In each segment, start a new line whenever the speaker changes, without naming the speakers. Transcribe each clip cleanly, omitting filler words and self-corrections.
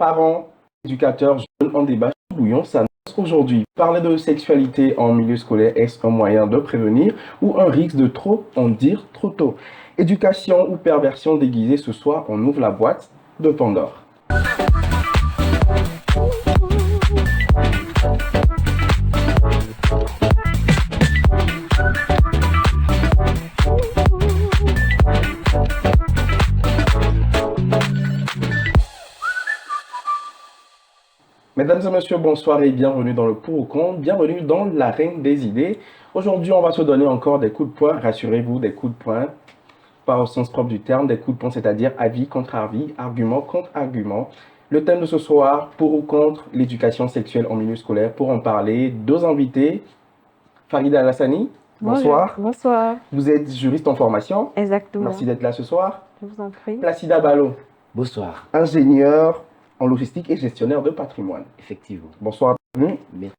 Parents, éducateurs, jeunes en débat bouillon s'annonce aujourd'hui. Parler de sexualité en milieu scolaire, est-ce un moyen de prévenir ou un risque de trop en dire trop tôt? Éducation ou perversion déguisée, ce soir, on ouvre la boîte de Pandore. Mesdames et messieurs, bonsoir et bienvenue dans le Pour ou Contre, bienvenue dans l'arène des idées. Aujourd'hui, on va se donner encore des coups de poing, rassurez-vous, des coups de poing, pas au sens propre du terme, des coups de poing, c'est-à-dire avis contre avis, argument contre argument. Le thème de ce soir, pour ou contre l'éducation sexuelle en milieu scolaire. Pour en parler, deux invités. Farida Alassani, bonsoir.
Bonsoir.
Vous êtes juriste en formation.
Exactement.
Merci d'être là ce soir.
Je vous en prie.
Placida Balo,
Bonsoir.
ingénieur en logistique et gestionnaire de patrimoine.
Effectivement.
Bonsoir, bienvenue.
Merci.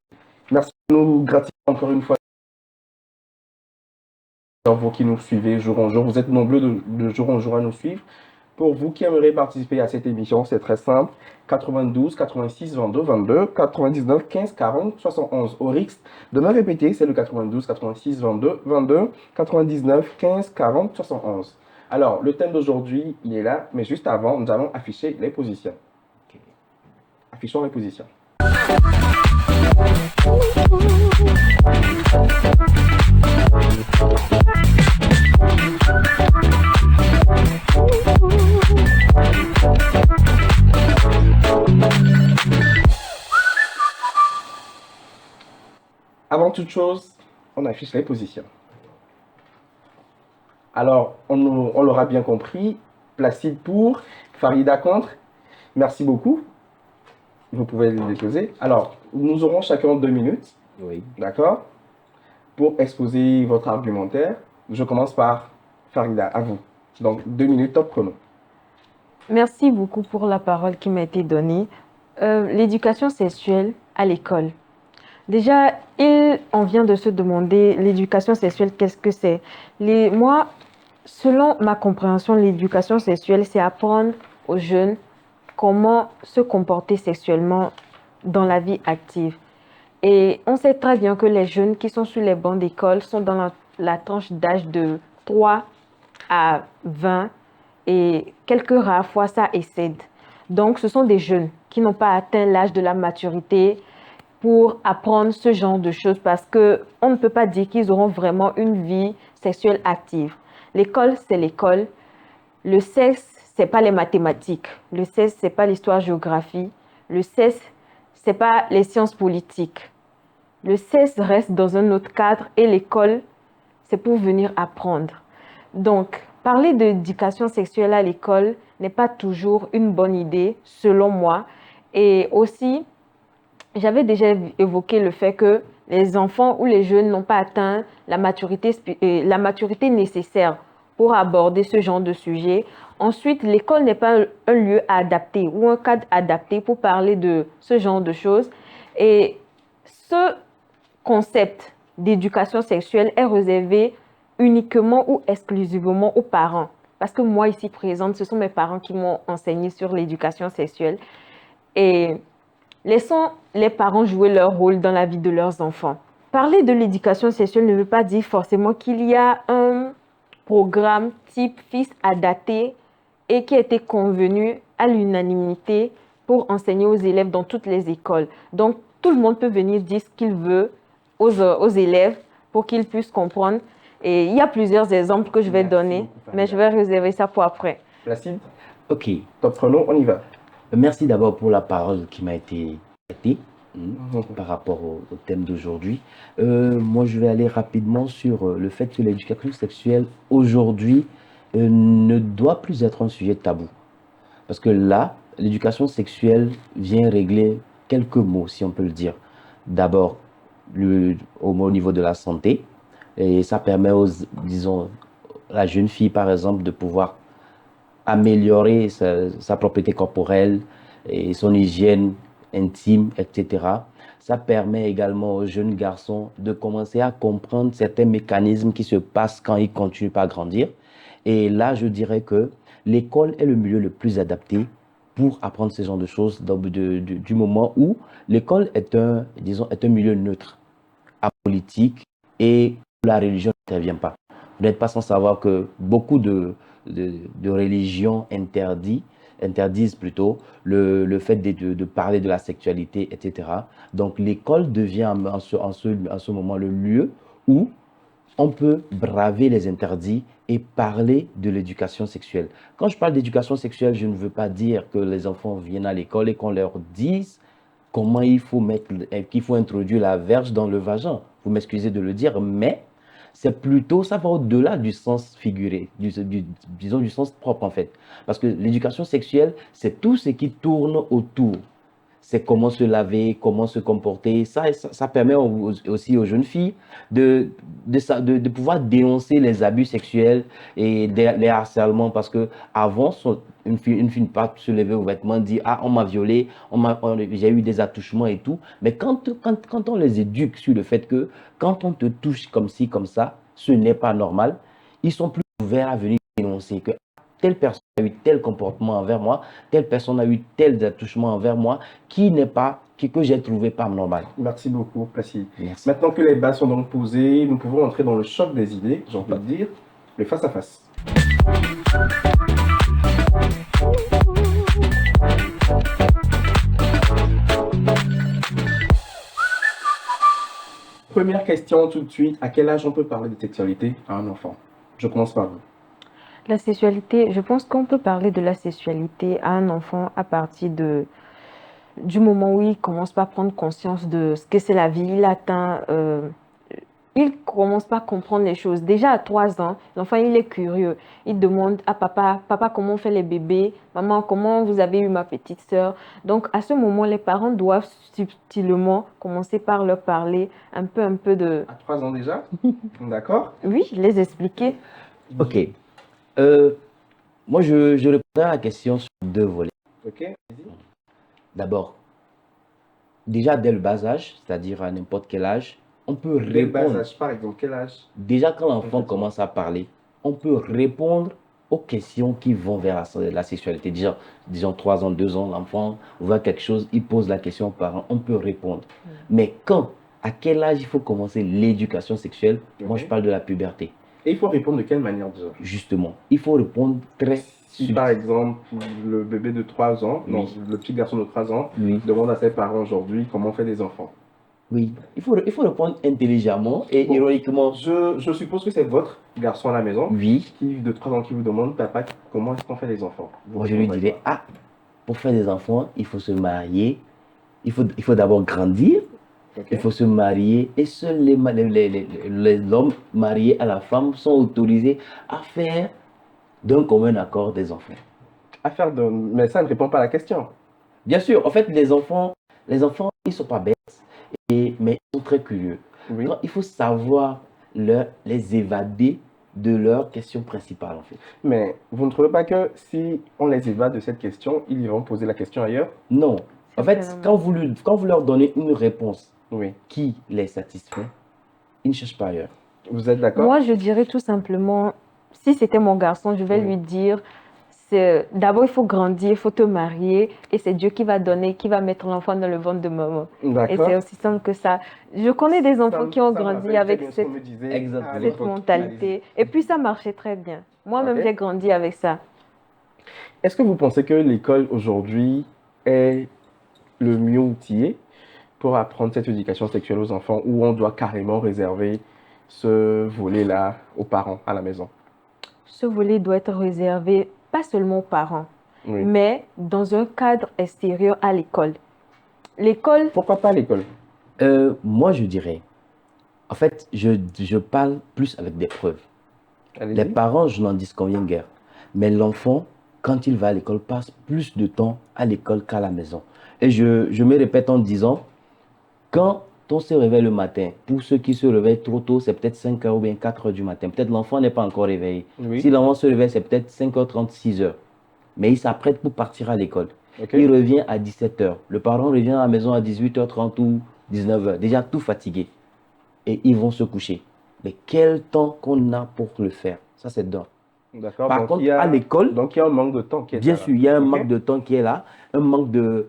Merci de nous gratifier encore une fois. Vous qui nous suivez jour en jour, vous êtes nombreux de jour en jour à nous suivre. Pour vous qui aimeriez participer à cette émission, c'est très simple. 92 86 22 22 99 15 40 71. Au risque de me répéter, c'est le 92 86 22 22 99 15 40 71. Alors, le thème d'aujourd'hui, il est là, mais juste avant, nous allons afficher les positions. Affichons les positions. Avant toute chose, on affiche les positions. Alors, on l'aura bien compris, Placide pour, Farida contre. Merci beaucoup. Vous pouvez les déposer. Alors, nous aurons chacun 2 minutes.
Oui.
D'accord? Pour exposer votre argumentaire. Je commence par Farida, à vous. Donc, 2 minutes, top chrono.
Merci beaucoup pour la parole qui m'a été donnée. L'éducation sexuelle à l'école. Déjà, on vient de se demander l'éducation sexuelle, qu'est-ce que c'est? Moi, selon ma compréhension, l'éducation sexuelle, c'est apprendre aux jeunes comment se comporter sexuellement dans la vie active. Et on sait très bien que les jeunes qui sont sur les bancs d'école sont dans la tranche d'âge de 3 à 20 et quelques rares fois ça excède. Donc, ce sont des jeunes qui n'ont pas atteint l'âge de la maturité pour apprendre ce genre de choses parce qu'on ne peut pas dire qu'ils auront vraiment une vie sexuelle active. L'école, c'est l'école. Le sexe, c'est pas les mathématiques. Le sexe, c'est pas l'histoire-géographie. Le sexe, c'est pas les sciences politiques. Le sexe reste dans un autre cadre et l'école, c'est pour venir apprendre. Donc, parler d'éducation sexuelle à l'école n'est pas toujours une bonne idée, selon moi. Et aussi, j'avais déjà évoqué le fait que les enfants ou les jeunes n'ont pas atteint la maturité nécessaire pour aborder ce genre de sujet. Ensuite, l'école n'est pas un lieu adapté ou un cadre adapté pour parler de ce genre de choses. Et ce concept d'éducation sexuelle est réservé uniquement ou exclusivement aux parents. Parce que moi, ici présente, ce sont mes parents qui m'ont enseigné sur l'éducation sexuelle. Et laissons les parents jouer leur rôle dans la vie de leurs enfants. Parler de l'éducation sexuelle ne veut pas dire forcément qu'il y a un programme type FIS adapté et qui a été convenu à l'unanimité pour enseigner aux élèves dans toutes les écoles. Donc, tout le monde peut venir dire ce qu'il veut aux élèves pour qu'ils puissent comprendre. Et il y a plusieurs exemples que je vais donner, mais je vais réserver ça pour après.
Placide,
Ok.
top chrono, on y va.
Merci d'abord pour la parole qui m'a été prêtée par rapport au thème d'aujourd'hui. Moi, je vais aller rapidement sur le fait que l'éducation sexuelle aujourd'hui ne doit plus être un sujet tabou. Parce que là, l'éducation sexuelle vient régler quelques mots, si on peut le dire. D'abord, au niveau de la santé, et ça permet disons, la jeune fille, par exemple, de pouvoir améliorer sa propriété corporelle et son hygiène intime, etc. Ça permet également aux jeunes garçons de commencer à comprendre certains mécanismes qui se passent quand ils continuent à grandir. Et là, je dirais que l'école est le milieu le plus adapté pour apprendre ce genre de choses du moment où l'école est disons, est un milieu neutre, apolitique et où la religion n'intervient pas. Vous n'êtes pas sans savoir que beaucoup de religions interdisent plutôt le fait de parler de la sexualité, etc. Donc l'école devient en ce moment le lieu où on peut braver les interdits et parler de l'éducation sexuelle. Quand je parle d'éducation sexuelle, je ne veux pas dire que les enfants viennent à l'école et qu'on leur dise comment qu'il faut introduire la verge dans le vagin. Vous m'excusez de le dire, mais c'est plutôt, ça va au-delà du sens figuré, disons du sens propre en fait. Parce que l'éducation sexuelle, c'est tout ce qui tourne autour. C'est comment se laver, comment se comporter. Ça permet aussi aux jeunes filles de pouvoir dénoncer les abus sexuels et les harcèlements. Parce que avant, une fille ne peut pas se lever aux vêtements, dire ah, on m'a violé, j'ai eu des attouchements et tout. Mais quand on les éduque sur le fait que quand on te touche comme ci, comme ça, ce n'est pas normal, ils sont plus ouverts à venir dénoncer que telle personne a eu tel comportement envers moi, telle personne a eu tel attouchement envers moi, que j'ai trouvé pas normal.
Merci beaucoup, Placide.
Merci.
Maintenant que les bases sont donc posées, nous pouvons entrer dans le choc des idées, j'ai envie de dire, le face-à-face. Première question tout de suite, à quel âge on peut parler de sexualité à un enfant? Je commence par vous.
La sexualité, je pense qu'on peut parler de la sexualité à un enfant à partir du moment où il commence pas à prendre conscience de ce que c'est la vie. Il commence pas à comprendre les choses. Déjà à 3 ans, l'enfant, il est curieux. Il demande à papa, papa, comment on fait les bébés? Maman, comment vous avez eu ma petite sœur? Donc, à ce moment, les parents doivent subtilement commencer par leur parler un peu de...
À 3 ans déjà? D'accord.
Oui, les expliquer.
Ok. Moi, je répondrai à la question sur 2 volets.
Ok, vas-y.
D'abord, déjà dès le bas âge, c'est-à-dire à n'importe quel âge, on peut
Dès le bas
répondre.
âge, par exemple, quel âge?
Déjà, quand l'enfant commence à parler, on peut répondre aux questions qui vont vers la sexualité. Déjà, disons 3 ans, 2 ans, l'enfant voit quelque chose, il pose la question aux parents, on peut répondre. Mais à quel âge il faut commencer l'éducation sexuelle? Moi, je parle de la puberté.
Et il faut répondre de quelle manière déjà?
Justement, il faut répondre très
Si par exemple, le bébé de 3 ans,
Oui.
non, le petit garçon de 3 ans,
Oui.
demande à ses parents aujourd'hui comment on fait des enfants.
Oui, il faut répondre intelligemment et
Bon.
ironiquement.
Je suppose que c'est votre garçon à la maison
Oui,
de 3 ans qui vous demande, papa, comment est-ce qu'on fait des enfants?
moi je lui dirais, ah, pour faire des enfants, il faut se marier, il faut d'abord grandir,
Ok.
il faut se marier et seuls les hommes mariés à la femme sont autorisés à faire d'un commun accord des enfants.
Mais ça ne répond pas à la question.
Bien sûr, en fait, les enfants, ils ne sont pas bêtes, mais ils sont très curieux.
Oui.
Il faut savoir les évader de leur question principale, en fait.
Mais vous ne trouvez pas que si on les évade de cette question, ils vont poser la question ailleurs?
Non. En fait,
Certainement.
quand vous leur donnez une réponse
Oui.
qui les satisfait, ils ne cherchent pas ailleurs.
Vous êtes d'accord?
Moi, je dirais tout simplement, si c'était mon garçon, je vais
Oui.
lui dire, d'abord, il faut grandir, il faut te marier, et c'est Dieu qui va donner, qui va mettre l'enfant dans le ventre de maman. Et
D'accord.
c'est aussi simple que ça. Je connais des enfants qui ont
Ça me
grandi
rappelle
avec
très bien ce
cette,
qu'on me disait
Exactement.
à
cette
l'époque.
mentalité. Et puis, ça marchait très bien. Moi-même,
Ok.
j'ai grandi avec ça.
Est-ce que vous pensez que l'école aujourd'hui est le mieux outillé pour apprendre cette éducation sexuelle aux enfants, où on doit carrément réserver ce volet-là aux parents à la maison?
Ce volet doit être réservé pas seulement aux parents,
Oui.
mais dans un cadre extérieur à l'école. L'école,
Pourquoi pas à l'école?
Moi, je dirais, en fait, je parle plus avec des preuves. Les
Allez-y.
parents, je n'en disconviens guère. Mais l'enfant, quand il va à l'école, passe plus de temps à l'école qu'à la maison. Et je me répète en disant, quand on se réveille le matin, pour ceux qui se réveillent trop tôt, c'est peut-être 5 heures ou bien 4 heures du matin. Peut-être l'enfant n'est pas encore réveillé.
Oui.
Si l'enfant se réveille, c'est peut-être 5h30, 6h. Mais il s'apprête pour partir à l'école.
Ok.
Il revient à 17h. Le parent revient à la maison à 18h30 ou 19h, déjà tout fatigué. Et ils vont se coucher. Mais quel temps qu'on a pour le faire? Ça, c'est d'or.
D'accord.
Par contre, à l'école,
Donc, il y a un manque de temps qui est
bien
là.
sûr, il y a un
Ok.
manque de temps qui est là, un manque de...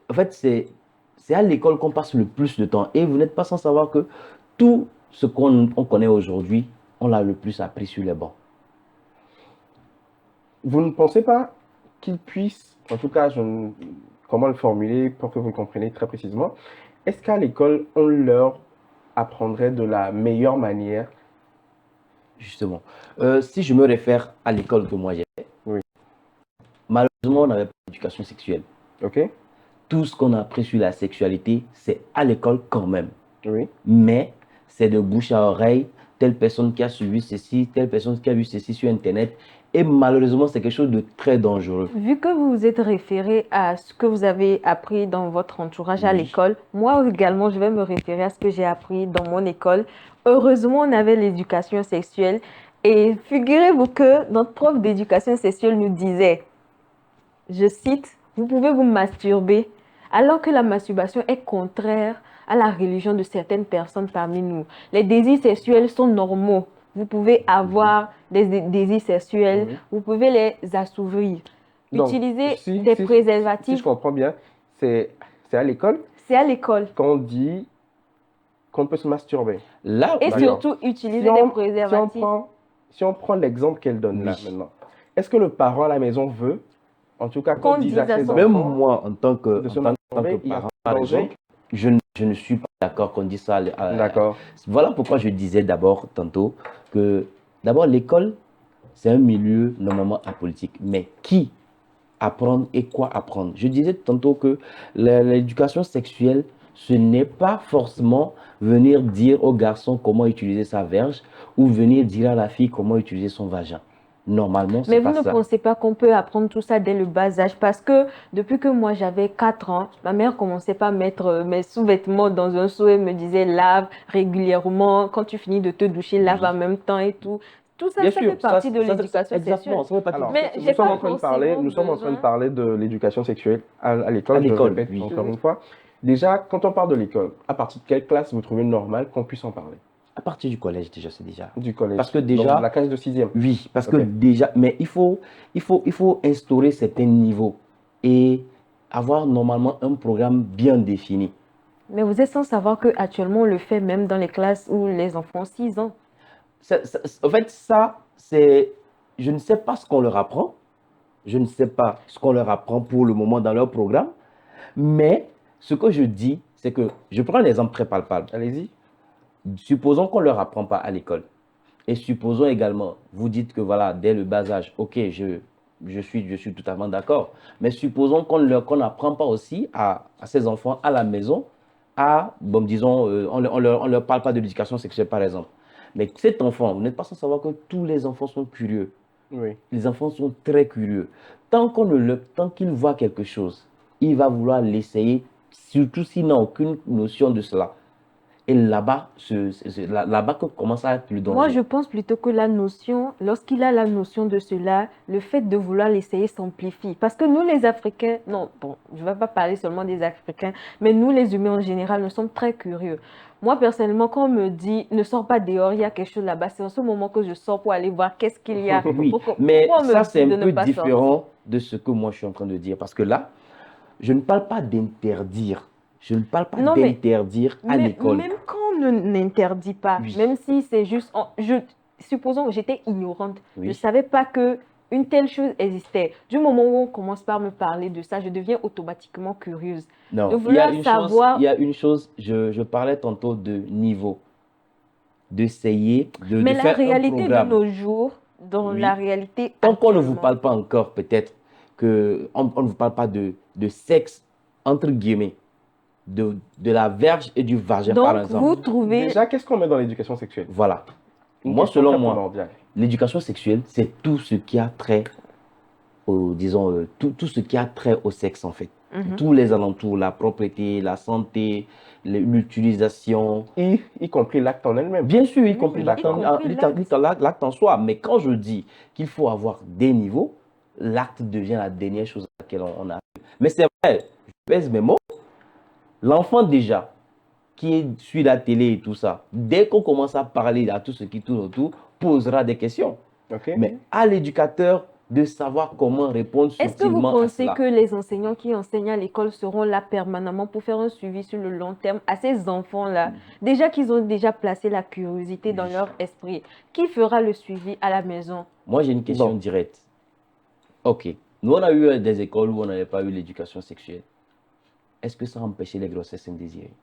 en fait, c'est à l'école qu'on passe le plus de temps. Et vous n'êtes pas sans savoir que tout ce qu'on connaît aujourd'hui, on l'a le plus appris sur les bancs.
Vous ne pensez pas qu'ils puissent, en tout cas, comment le formuler pour que vous le compreniez très précisément, est-ce qu'à l'école, on leur apprendrait de la meilleure manière?
Justement. Si je me réfère à l'école que moi j'ai fait,
Oui.
malheureusement, on n'avait pas d'éducation sexuelle.
Ok?
Tout ce qu'on a appris sur la sexualité, c'est à l'école quand même.
Oui.
Mais c'est de bouche à oreille, telle personne qui a suivi ceci, telle personne qui a vu ceci sur Internet. Et malheureusement, c'est quelque chose de très dangereux.
Vu que vous vous êtes référé à ce que vous avez appris dans votre entourage à
Oui.
l'école, moi également, je vais me référer à ce que j'ai appris dans mon école. Heureusement, on avait l'éducation sexuelle. Et figurez-vous que notre prof d'éducation sexuelle nous disait, je cite, vous pouvez vous masturber, alors que la masturbation est contraire à la religion de certaines personnes parmi nous. Les désirs sexuels sont normaux. Vous pouvez avoir des désirs sexuels,
Oui.
vous pouvez les assouvir.
Donc,
Utiliser
si
des
je
préservatifs,
comprends bien, c'est à l'école
c'est à l'école.
qu'on dit qu'on peut se masturber.
Là,
Et
D'accord.
surtout, utiliser
Si
des
on
préservatifs.
si on prend l'exemple qu'elle donne là
Oui.
maintenant, est-ce que le parent à la maison veut, en tout cas, qu'on
Qu'on
dise à
dise à
ses
son
même
enfants
moi, en tant que,
de se
en tant que
masturber, il y a
parent,
pas
par
de danger?
exemple, je ne suis pas d'accord qu'on dise ça.
D'accord.
Voilà pourquoi je disais d'abord, tantôt, que d'abord, l'école, c'est un milieu normalement apolitique. Mais qui apprendre et quoi apprendre? Je disais tantôt que l'éducation sexuelle, ce n'est pas forcément venir dire au garçon comment utiliser sa verge ou venir dire à la fille comment utiliser son vagin. Normalement,
Mais
c'est
vous
pas
ne
ça.
pensez pas qu'on peut apprendre tout ça dès le bas âge? Parce que depuis que moi j'avais 4 ans, ma mère commençait pas à mettre mes sous-vêtements dans un seau et me disait lave régulièrement. Quand tu finis de te doucher, lave en même temps et tout. Tout ça,
Bien
ça fait
sûr, ça,
partie de l'éducation
exactement,
sexuelle.
ça fait partie de
Alors,
Mais
l'éducation
j'ai
nous sommes
pas
en
sexuelle.
train de parler,
forcément
nous sommes en train de
besoin.
parler de l'éducation sexuelle à
À
l'école, je le
l'école,
répète
oui.
encore une fois. Déjà, quand on parle de l'école, à partir de quelle classe vous trouvez normal qu'on puisse en parler?
À partir du collège, déjà, c'est déjà.
Du collège.
Parce que
Donc,
déjà,
de la classe de sixième.
oui, parce que
Ok.
déjà, mais il faut instaurer certains niveaux et avoir normalement un programme bien défini.
Mais vous êtes sans savoir qu'actuellement on le fait même dans les classes où les enfants ont 6 ans.
En fait, ça, c'est, je ne sais pas ce qu'on leur apprend, je ne sais pas ce qu'on leur apprend pour le moment dans leur programme, mais ce que je dis, c'est que, je prends un exemple très palpable.
Allez-y.
Supposons qu'on ne leur apprend pas à l'école. Et supposons également, vous dites que voilà, dès le bas âge, ok, je suis totalement d'accord. Mais supposons qu'on n'apprend pas aussi à ces enfants à la maison, bon, disons, on leur parle pas de l'éducation sexuelle par exemple. Mais cet enfant, vous n'êtes pas sans savoir que tous les enfants sont curieux.
Oui.
Les enfants sont très curieux. Tant qu'il voit quelque chose, il va vouloir l'essayer, surtout s'il n'a aucune notion de cela. Et là-bas, là-bas que commence à être le danger.
Moi, je pense plutôt que la notion, lorsqu'il a la notion de cela, le fait de vouloir l'essayer s'amplifie. Parce que nous, les Africains, non, bon, je ne vais pas parler seulement des Africains, mais nous, les humains en général, nous sommes très curieux. Moi, personnellement, quand on me dit ne sors pas dehors, il y a quelque chose là-bas, c'est en ce moment que je sors pour aller voir qu'est-ce qu'il y a.
Oui, mais
Pourquoi on me
ça,
dit
c'est
de
un
ne
peu
pas sortir?
différent de ce que moi je suis en train de dire. Parce que là, je ne parle pas d'interdire. Je ne parle pas
Non, mais
d'interdire à l'école.
même quand on n'interdit pas,
Oui.
même si c'est juste, supposons que j'étais ignorante, je ne
Oui.
savais pas que une telle chose existait. Du moment où on commence par me parler de ça, je deviens automatiquement curieuse. De
Non,
vouloir savoir,
il y a une chose, je parlais tantôt de niveau, d'essayer
mais
de
la
faire un
réalité de
programme.
nos jours, dans
Oui.
la réalité
Tant qu'on ne vous
actuellement,
parle pas encore, peut-être, on ne vous parle pas de sexe, entre guillemets, de la verge et du vagin, par
donc
exemple.
vous trouvez,
Déjà, qu'est-ce qu'on met dans l'éducation sexuelle?
Voilà.
Une
Moi,
question
selon
très
moi,
primordiale.
l'éducation sexuelle, c'est tout ce qui a trait disons, tout ce qui a trait au sexe, en fait. Tous les alentours, la propriété, la santé, l'utilisation.
Y compris l'acte en elle-même.
Bien sûr, y
Oui,
compris
y
l'acte
compris l'acte.
l'acte en soi. Mais quand je dis qu'il faut avoir des niveaux, l'acte devient la dernière chose à laquelle on a. Mais c'est vrai, je pèse mes mots. L'enfant déjà, qui est sur la télé et tout ça, dès qu'on commence à parler à tout ce qui tourne autour, posera des questions.
Ok.
Mais à l'éducateur de savoir comment répondre
Est-ce que vous
subtilement à
pensez
cela.
que les enseignants qui enseignent à l'école seront là permanemment pour faire un suivi sur le long terme à ces enfants-là? Déjà qu'ils ont déjà placé la curiosité dans
Oui.
leur esprit, qui fera le suivi à la maison?
Moi, j'ai une question
Bon.
directe. Ok. Nous, on a eu des écoles où on n'avait pas eu l'éducation sexuelle. Est-ce que ça a empêché les grossesses indésirées?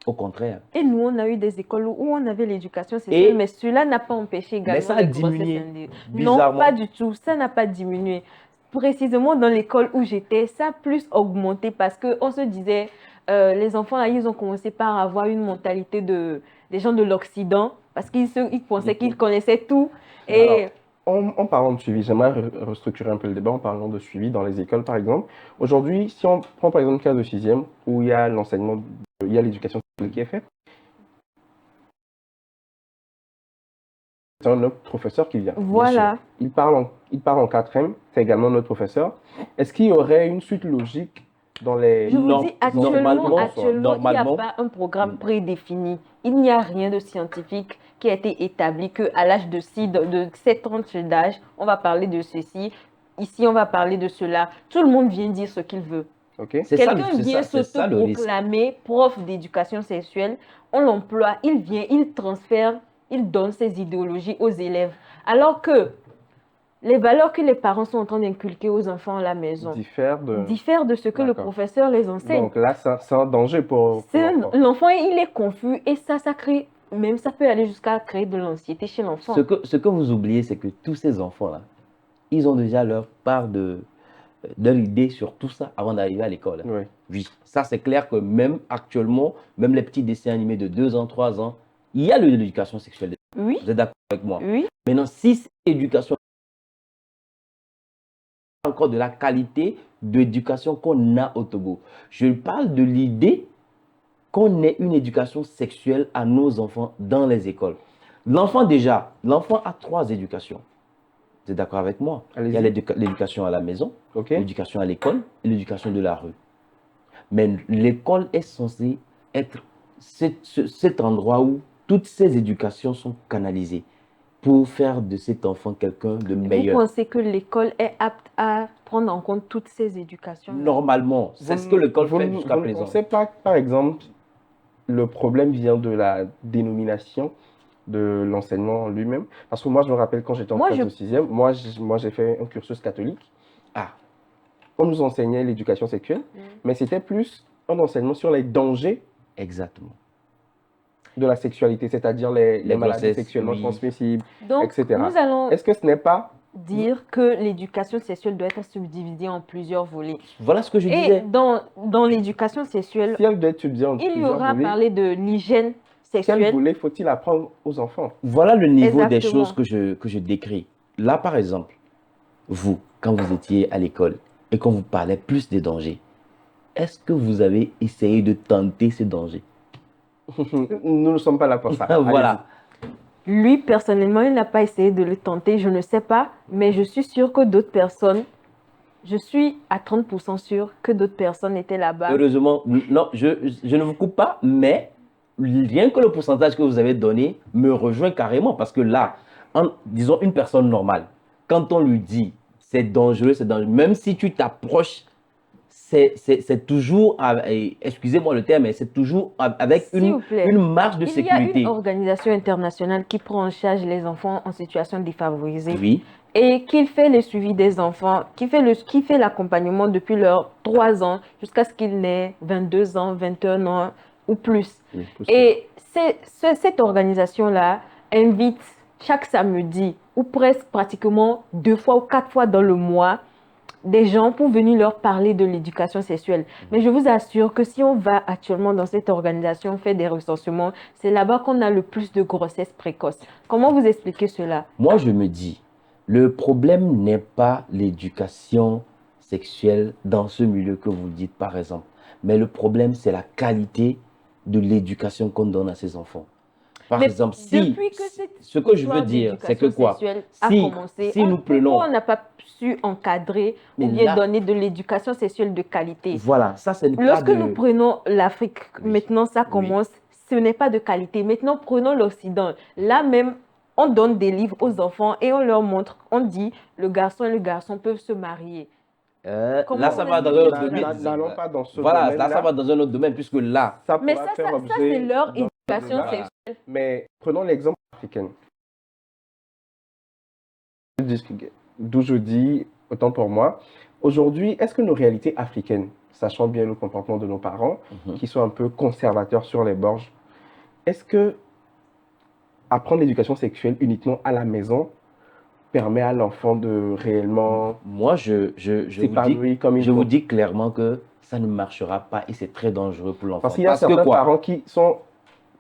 Au contraire.
Et nous, on a eu des écoles où on avait l'éducation sexuelle,
Et
mais cela n'a pas empêché
mais
également
ça a
les grossesses
diminué,
indésirées. Non,
bizarrement.
pas du tout. Ça n'a pas diminué. Précisément dans l'école où j'étais, ça a plus augmenté parce qu'on se disait, les enfants, là, ils ont commencé par avoir une mentalité des gens de l'Occident parce ils pensaient qu'ils connaissaient tout. Et
Alors, en parlant de suivi, j'aimerais restructurer un peu le débat en parlant de suivi dans les écoles, par exemple. Aujourd'hui, si on prend par exemple le cas de sixième, où il y a l'enseignement, il y a l'éducation sexuelle qui est faite, c'est un autre professeur qui vient. bien
voilà.
sûr. Il parle en quatrième, c'est également notre professeur. Est-ce qu'il y aurait une suite logique dans les...
Je vous
Non,
dis, actuellement,
normalement,
il n'y a
normalement,
pas un programme prédéfini. Il n'y a rien de scientifique qui a été établi qu'à l'âge de 7 ans d'âge, on va parler de ceci. Ici, on va parler de cela. Tout le monde vient dire ce qu'il veut.
Ok.
c'est ça,
Quelqu'un vient
c'est ça le risque.
s'autoproclamer prof d'éducation sexuelle. On l'emploie, il vient, il transfère, il donne ses idéologies aux élèves. Alors que les valeurs que les parents sont en train d'inculquer aux enfants à la maison
Diffère de...
diffèrent de ce que le
D'accord.
professeur les enseigne.
Donc là, c'est un danger pour l'enfant.
L'enfant, il est confus et ça crée, même ça peut aller jusqu'à créer de l'anxiété chez l'enfant.
Ce que vous oubliez, c'est que tous ces enfants-là, ils ont déjà leur part de leur idée sur tout ça avant d'arriver à l'école.
Oui.
Oui, ça c'est clair que même actuellement, même les petits dessins animés de 2 ans, 3 ans, il y a de l'éducation sexuelle.
Oui,
Vous êtes d'accord avec moi?
oui.
Maintenant, si c'est l'éducation, encore de la qualité d'éducation qu'on a au Togo. Je parle de l'idée qu'on ait une éducation sexuelle à nos enfants dans les écoles. L'enfant a 3 éducations. Vous êtes d'accord avec moi? Il y a
Allez-y.
l'éducation à la maison,
Ok.
l'éducation à l'école et l'éducation de la rue. Mais l'école est censée être cet endroit où toutes ces éducations sont canalisées pour faire de cet enfant quelqu'un de
Vous
meilleur.
pensez que l'école est apte à prendre en compte toutes ces éducations?
Normalement, c'est ce que l'école fait jusqu'à
Vous ne
présent.
pensez pas que, par exemple, le problème vient de la dénomination de l'enseignement lui-même? Parce que moi, je me rappelle quand j'étais en classe de sixième, moi, j'ai fait un cursus catholique.
Ah,
On nous enseignait l'éducation sexuelle, mais c'était plus un enseignement sur les dangers
exactement.
de la sexualité, c'est-à-dire les maladies
grossesses,
sexuellement
oui.
transmissibles,
Donc,
etc.
nous allons
Est-ce que ce n'est pas...
dire que l'éducation sexuelle doit être subdivisée en plusieurs volets.
Voilà ce que je
Et
disais.
dans l'éducation sexuelle,
Si elle doit être subdivisée en
il y
plusieurs
aura
volets,
parlé de l'hygiène
quel
sexuelle.
volet faut-il apprendre aux enfants?
Voilà le niveau des
Exactement.
choses que je décris. Là, par exemple, vous, quand vous étiez à l'école et qu'on vous parlait plus des dangers, est-ce que vous avez essayé de tenter ces dangers?
Nous ne sommes pas là pour ça.
Voilà.
Lui, personnellement, il n'a pas essayé de le tenter, je ne sais pas, mais je suis sûre que d'autres personnes, je suis à 30% sûre que d'autres personnes étaient là-bas.
Heureusement, non, je ne vous coupe pas, mais rien que le pourcentage que vous avez donné me rejoint carrément parce que là, disons une personne normale, quand on lui dit c'est dangereux, même si tu t'approches, c'est toujours, excusez-moi le terme, mais c'est toujours avec
S'il vous plaît.
une marge de
Il y
sécurité.
a une organisation internationale qui prend en charge les enfants en situation défavorisée
Oui,
et qui fait le suivi des enfants, qui fait l'accompagnement depuis leurs 3 ans jusqu'à ce qu'ils aient 22 ans, 21 ans ou plus.
oui,
Et cette organisation-là invite chaque samedi ou presque pratiquement 2 fois ou 4 fois dans le mois des gens pour venir leur parler de l'éducation sexuelle. Mais je vous assure que si on va actuellement dans cette organisation, on fait des recensements, c'est là-bas qu'on a le plus de grossesses précoces. Comment vous expliquez cela?
moi je me dis, le problème n'est pas l'éducation sexuelle dans ce milieu que vous dites par exemple, mais le problème c'est la qualité de l'éducation qu'on donne à ces enfants. Par
Mais
exemple,
depuis que
ce que je veux dire, c'est que quoi?
a commencé,
Si nous prenons,
pourquoi on n'a pas su encadrer ou
Mais
bien
là-
donner de l'éducation sexuelle de qualité?
voilà, ça c'est pas
Lorsque
de...
nous prenons l'Afrique,
Oui.
maintenant ça
Oui.
commence, ce n'est pas de qualité. Maintenant, prenons l'Occident. Là même, on donne des livres aux enfants et on leur montre, on dit, le garçon et le garçon peuvent se marier. Comment
Là, ça
on
va dans un
explique
autre
ça?
domaine.
N'allons pas dans ce
Voilà, là,
domaine-là.
ça va dans un autre domaine, puisque là,
Ça
Mais
pourra
ça,
faire
ça,
objet
c'est leur
d'un
éducation
débat.
sexuelle.
Mais prenons l'exemple africain. D'où je dis, autant pour moi, aujourd'hui, est-ce que nos réalités africaines, sachant bien le comportement de nos parents, qui sont un peu conservateurs sur les bords, est-ce que apprendre l'éducation sexuelle uniquement à la maison permet à l'enfant de réellement
moi, je
s'épanouir comme il
je
faut?
vous dis clairement que ça ne marchera pas et c'est très dangereux pour l'enfant.
Parce qu'il y a
Parce que
certains
quoi?
parents qui sont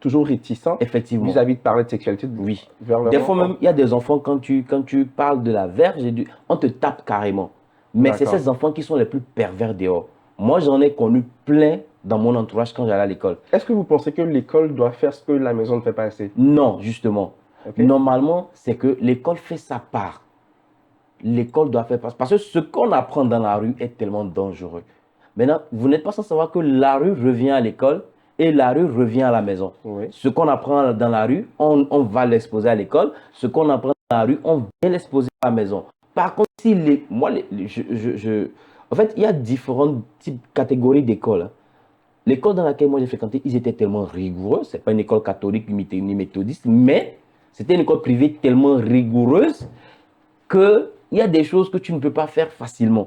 toujours réticents
Effectivement.
vis-à-vis de parler de sexualité
Oui.
vers leur
Des fois
enfant.
même, il y a des enfants, quand tu parles de la verge, on te tape carrément. Mais c'est
D'accord.
ces enfants qui sont les plus pervers dehors. Moi, j'en ai connu plein dans mon entourage quand j'allais à l'école.
Est-ce que vous pensez que l'école doit faire ce que la maison ne fait pas assez?
Non, justement.
Ok.
Normalement, c'est que l'école fait sa part. L'école doit faire parce que ce qu'on apprend dans la rue est tellement dangereux. Maintenant, vous n'êtes pas sans savoir que la rue revient à l'école et la rue revient à la maison.
Oui.
Ce qu'on apprend dans la rue, on va l'exposer à l'école. Ce qu'on apprend dans la rue, on vient l'exposer à la maison. Par contre, si en fait, il y a différentes catégories d'écoles, hein. L'école dans laquelle moi j'ai fréquenté, ils étaient tellement rigoureux. Ce n'est pas une école catholique ni méthodiste, mais c'était une école privée tellement rigoureuse qu'il y a des choses que tu ne peux pas faire facilement.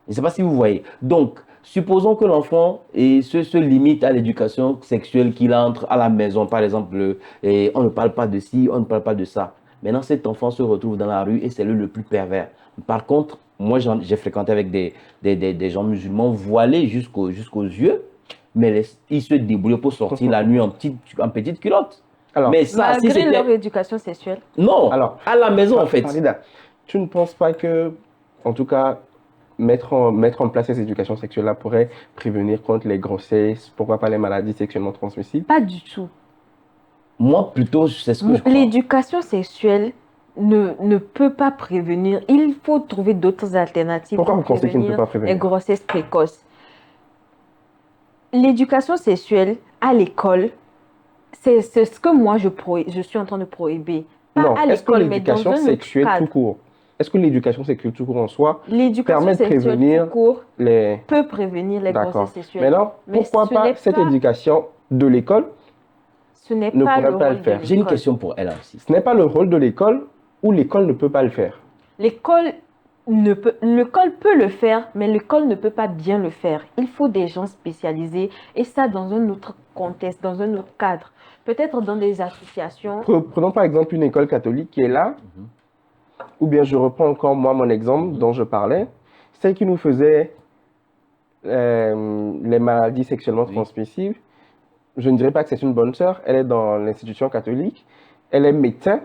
Je ne sais pas si vous voyez. Donc, supposons que l'enfant se limite à l'éducation sexuelle qu'il entre à la maison, par exemple, et on ne parle pas de ci, on ne parle pas de ça. Maintenant, cet enfant se retrouve dans la rue et c'est lui le plus pervers. Par contre, moi, j'ai fréquenté avec des gens musulmans voilés jusqu'aux yeux, mais ils se débrouillent pour sortir la nuit en petite culotte.
Alors,
Mais ça, si
Malgré leur
c'était...
éducation sexuelle.
Non,
Alors,
à la maison, en fait.
Farida, tu ne penses pas que, en tout cas, mettre en place ces éducations sexuelles-là pourrait prévenir contre les grossesses, pourquoi pas les maladies sexuellement transmissibles?
Pas du tout.
Moi, plutôt, c'est ce que je crois.
L'éducation sexuelle ne peut pas prévenir. Il faut trouver d'autres alternatives
Pourquoi
pour
vous pensez qu'il ne peut pas prévenir?
les grossesses précoces. L'éducation sexuelle à l'école, c'est ce que moi je suis en train de prohiber. Pas
Non,
à
est-ce que
l'école, mais dans
l'éducation
un autre
sexuelle tout
cadre.
court, est-ce que l'éducation sexuelle tout court en soi
L'éducation
permet de
sexuelle
prévenir
tout court
les...
peut prévenir les
D'accord.
grossesses sexuelles.
Maintenant,
Mais
pourquoi
ce
pas
n'est
cette
pas-
éducation de l'école?
Ce n'est
ne
pas
pourrait
le
pas
rôle
le faire.
de
J'ai une
l'école.
question pour elle aussi.
Ce n'est pas le rôle de l'école ou l'école ne peut pas le faire?
L'école peut le faire, mais l'école ne peut pas bien le faire. Il faut des gens spécialisés et ça dans un autre contexte, dans un autre cadre. Peut-être dans des associations.
Prenons par exemple une école catholique qui est là, ou bien je reprends encore moi mon exemple dont je parlais, celle qui nous faisait les maladies sexuellement transmissibles. Je ne dirais pas que c'est une bonne sœur, elle est dans l'institution catholique, elle est médecin.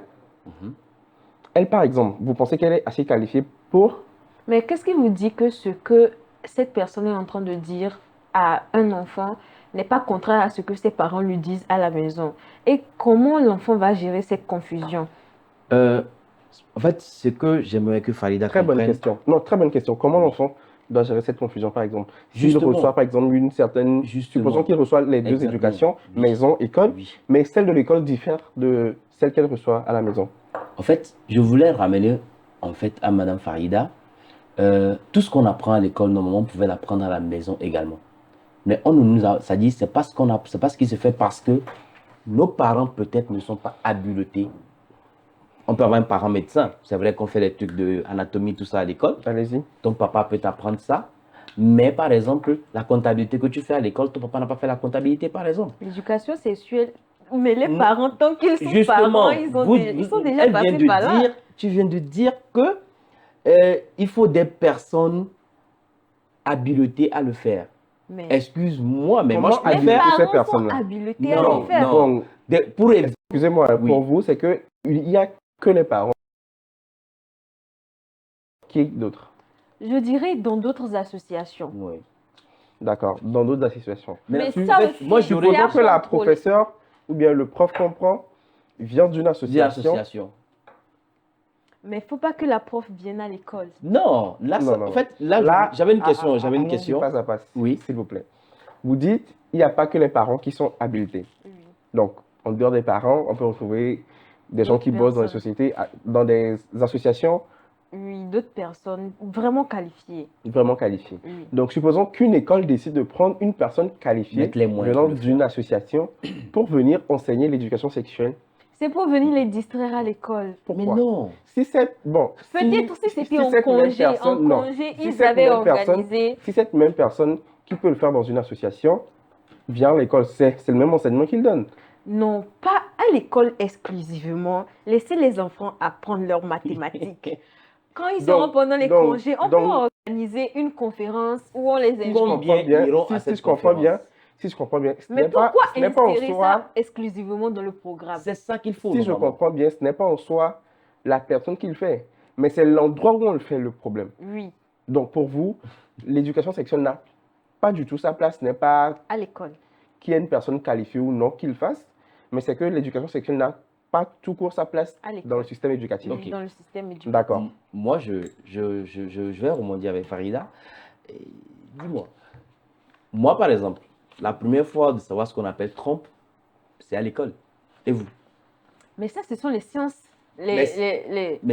Elle, par exemple, vous pensez qu'elle est assez qualifiée pour...
Mais qu'est-ce qui vous dit que ce que cette personne est en train de dire à un enfant n'est pas contraire à ce que ses parents lui disent à la maison? Et comment l'enfant va gérer cette confusion?
En fait, ce que j'aimerais que Farida
Très bonne
comprenne,
question. Non, très bonne question. Comment l'enfant doit gérer cette confusion, par exemple? S'il
Justement.
reçoit, par exemple, une certaine...
Justement.
Supposons qu'il reçoit les deux
Exactement.
éducations,
Oui.
maison, école,
Oui.
mais celle de l'école diffère de celle qu'elle reçoit à la maison.
En fait, je voulais ramener en fait à Madame Farida tout ce qu'on apprend à l'école, normalement, on pouvait l'apprendre à la maison également. Mais on nous a, ça dit, c'est pas ce qui se fait parce que nos parents peut-être ne sont pas habilités. On peut avoir un parent médecin. C'est vrai qu'on fait des trucs d'anatomie, tout ça à l'école.
Allez-y.
Ton papa peut t'apprendre ça. Mais par exemple, la comptabilité que tu fais à l'école, ton papa n'a pas fait la comptabilité, par exemple.
L'éducation sexuelle, mais les parents, tant qu'ils sont
Justement,
parents, ils sont déjà
elle vient
passés
de
par là.
dire, tu viens de dire que il faut des personnes habilitées à le faire.
Mais
Excuse-moi, mais moi
Comment
je
les
préfère.
ces
parents sont
personnes-là?
habilités à
Non,
le faire.
non.
Bon,
Pour
excusez-moi,
Oui.
pour vous, c'est que il n'y a que les parents. Qui d'autre?
Je dirais dans d'autres associations.
Oui.
D'accord, dans d'autres associations.
Mais
tu-
ça
en fait,
aussi,
moi,
c'est
j'aurais
Supposons que la
un contrôle.
professeure ou bien le prof comprend vient d'une
Dis
association.
association.
Mais il ne faut pas que la prof vienne à l'école.
Non, là,
Non,
ça-
non,
en fait, là, j'avais une question. J'avais une
allons-y
question.
pas à pas,
Oui.
s'il vous plaît. Vous dites, il n'y a pas que les parents qui sont habilités. Donc, en dehors des parents, on peut retrouver Des gens
D'autres
qui bossent dans les
personnes.
sociétés, dans des associations
Oui, d'autres personnes vraiment qualifiées.
vraiment qualifiées.
Oui.
Donc, supposons qu'une école décide de prendre une personne qualifiée
Mettre les moyens
venant
pour le
d'une
faire.
association pour venir enseigner l'éducation sexuelle.
C'est pour venir les distraire à l'école.
Mais
Pourquoi?
non.
Si cette, bon,
Peut-être si c'était en
cette même
congé,
non. Si
ils
cette
avaient
même personne,
organisé.
si cette même personne qui peut le faire dans une association vient à l'école, c'est le même enseignement qu'il donne.
Non, pas à l'école exclusivement. Laissez les enfants apprendre leurs mathématiques. Quand ils seront pendant les congés, on peut organiser une conférence où on les
Si je
invite.
comprends bien,
iront à
si
cette
je comprends bien,
conférence?
si je comprends bien, ce
Mais
n'est pas,
pourquoi
ce n'est pas en
insérer
soi,
ça exclusivement dans le programme?
C'est ça qu'il faut,
si je
normalement.
comprends bien, ce n'est pas en soi la personne qui le fait, mais c'est l'endroit où on le fait le problème.
Oui,
Donc pour vous, l'éducation sexuelle n'a pas du tout sa place, ce n'est pas
à l'école.
qu'il y ait une personne qualifiée ou non qui le fasse, mais c'est que l'éducation sexuelle n'a pas tout court sa place
À l'école.
dans le système éducatif.
Oui,
Ok.
dans le système éducatif.
D'accord.
Moi, je vais rebondir avec Farida. Et dis-moi, moi, par exemple, la première fois de savoir ce qu'on appelle trompe, c'est à l'école. Et vous?
Mais ça, ce sont les sciences.
Mais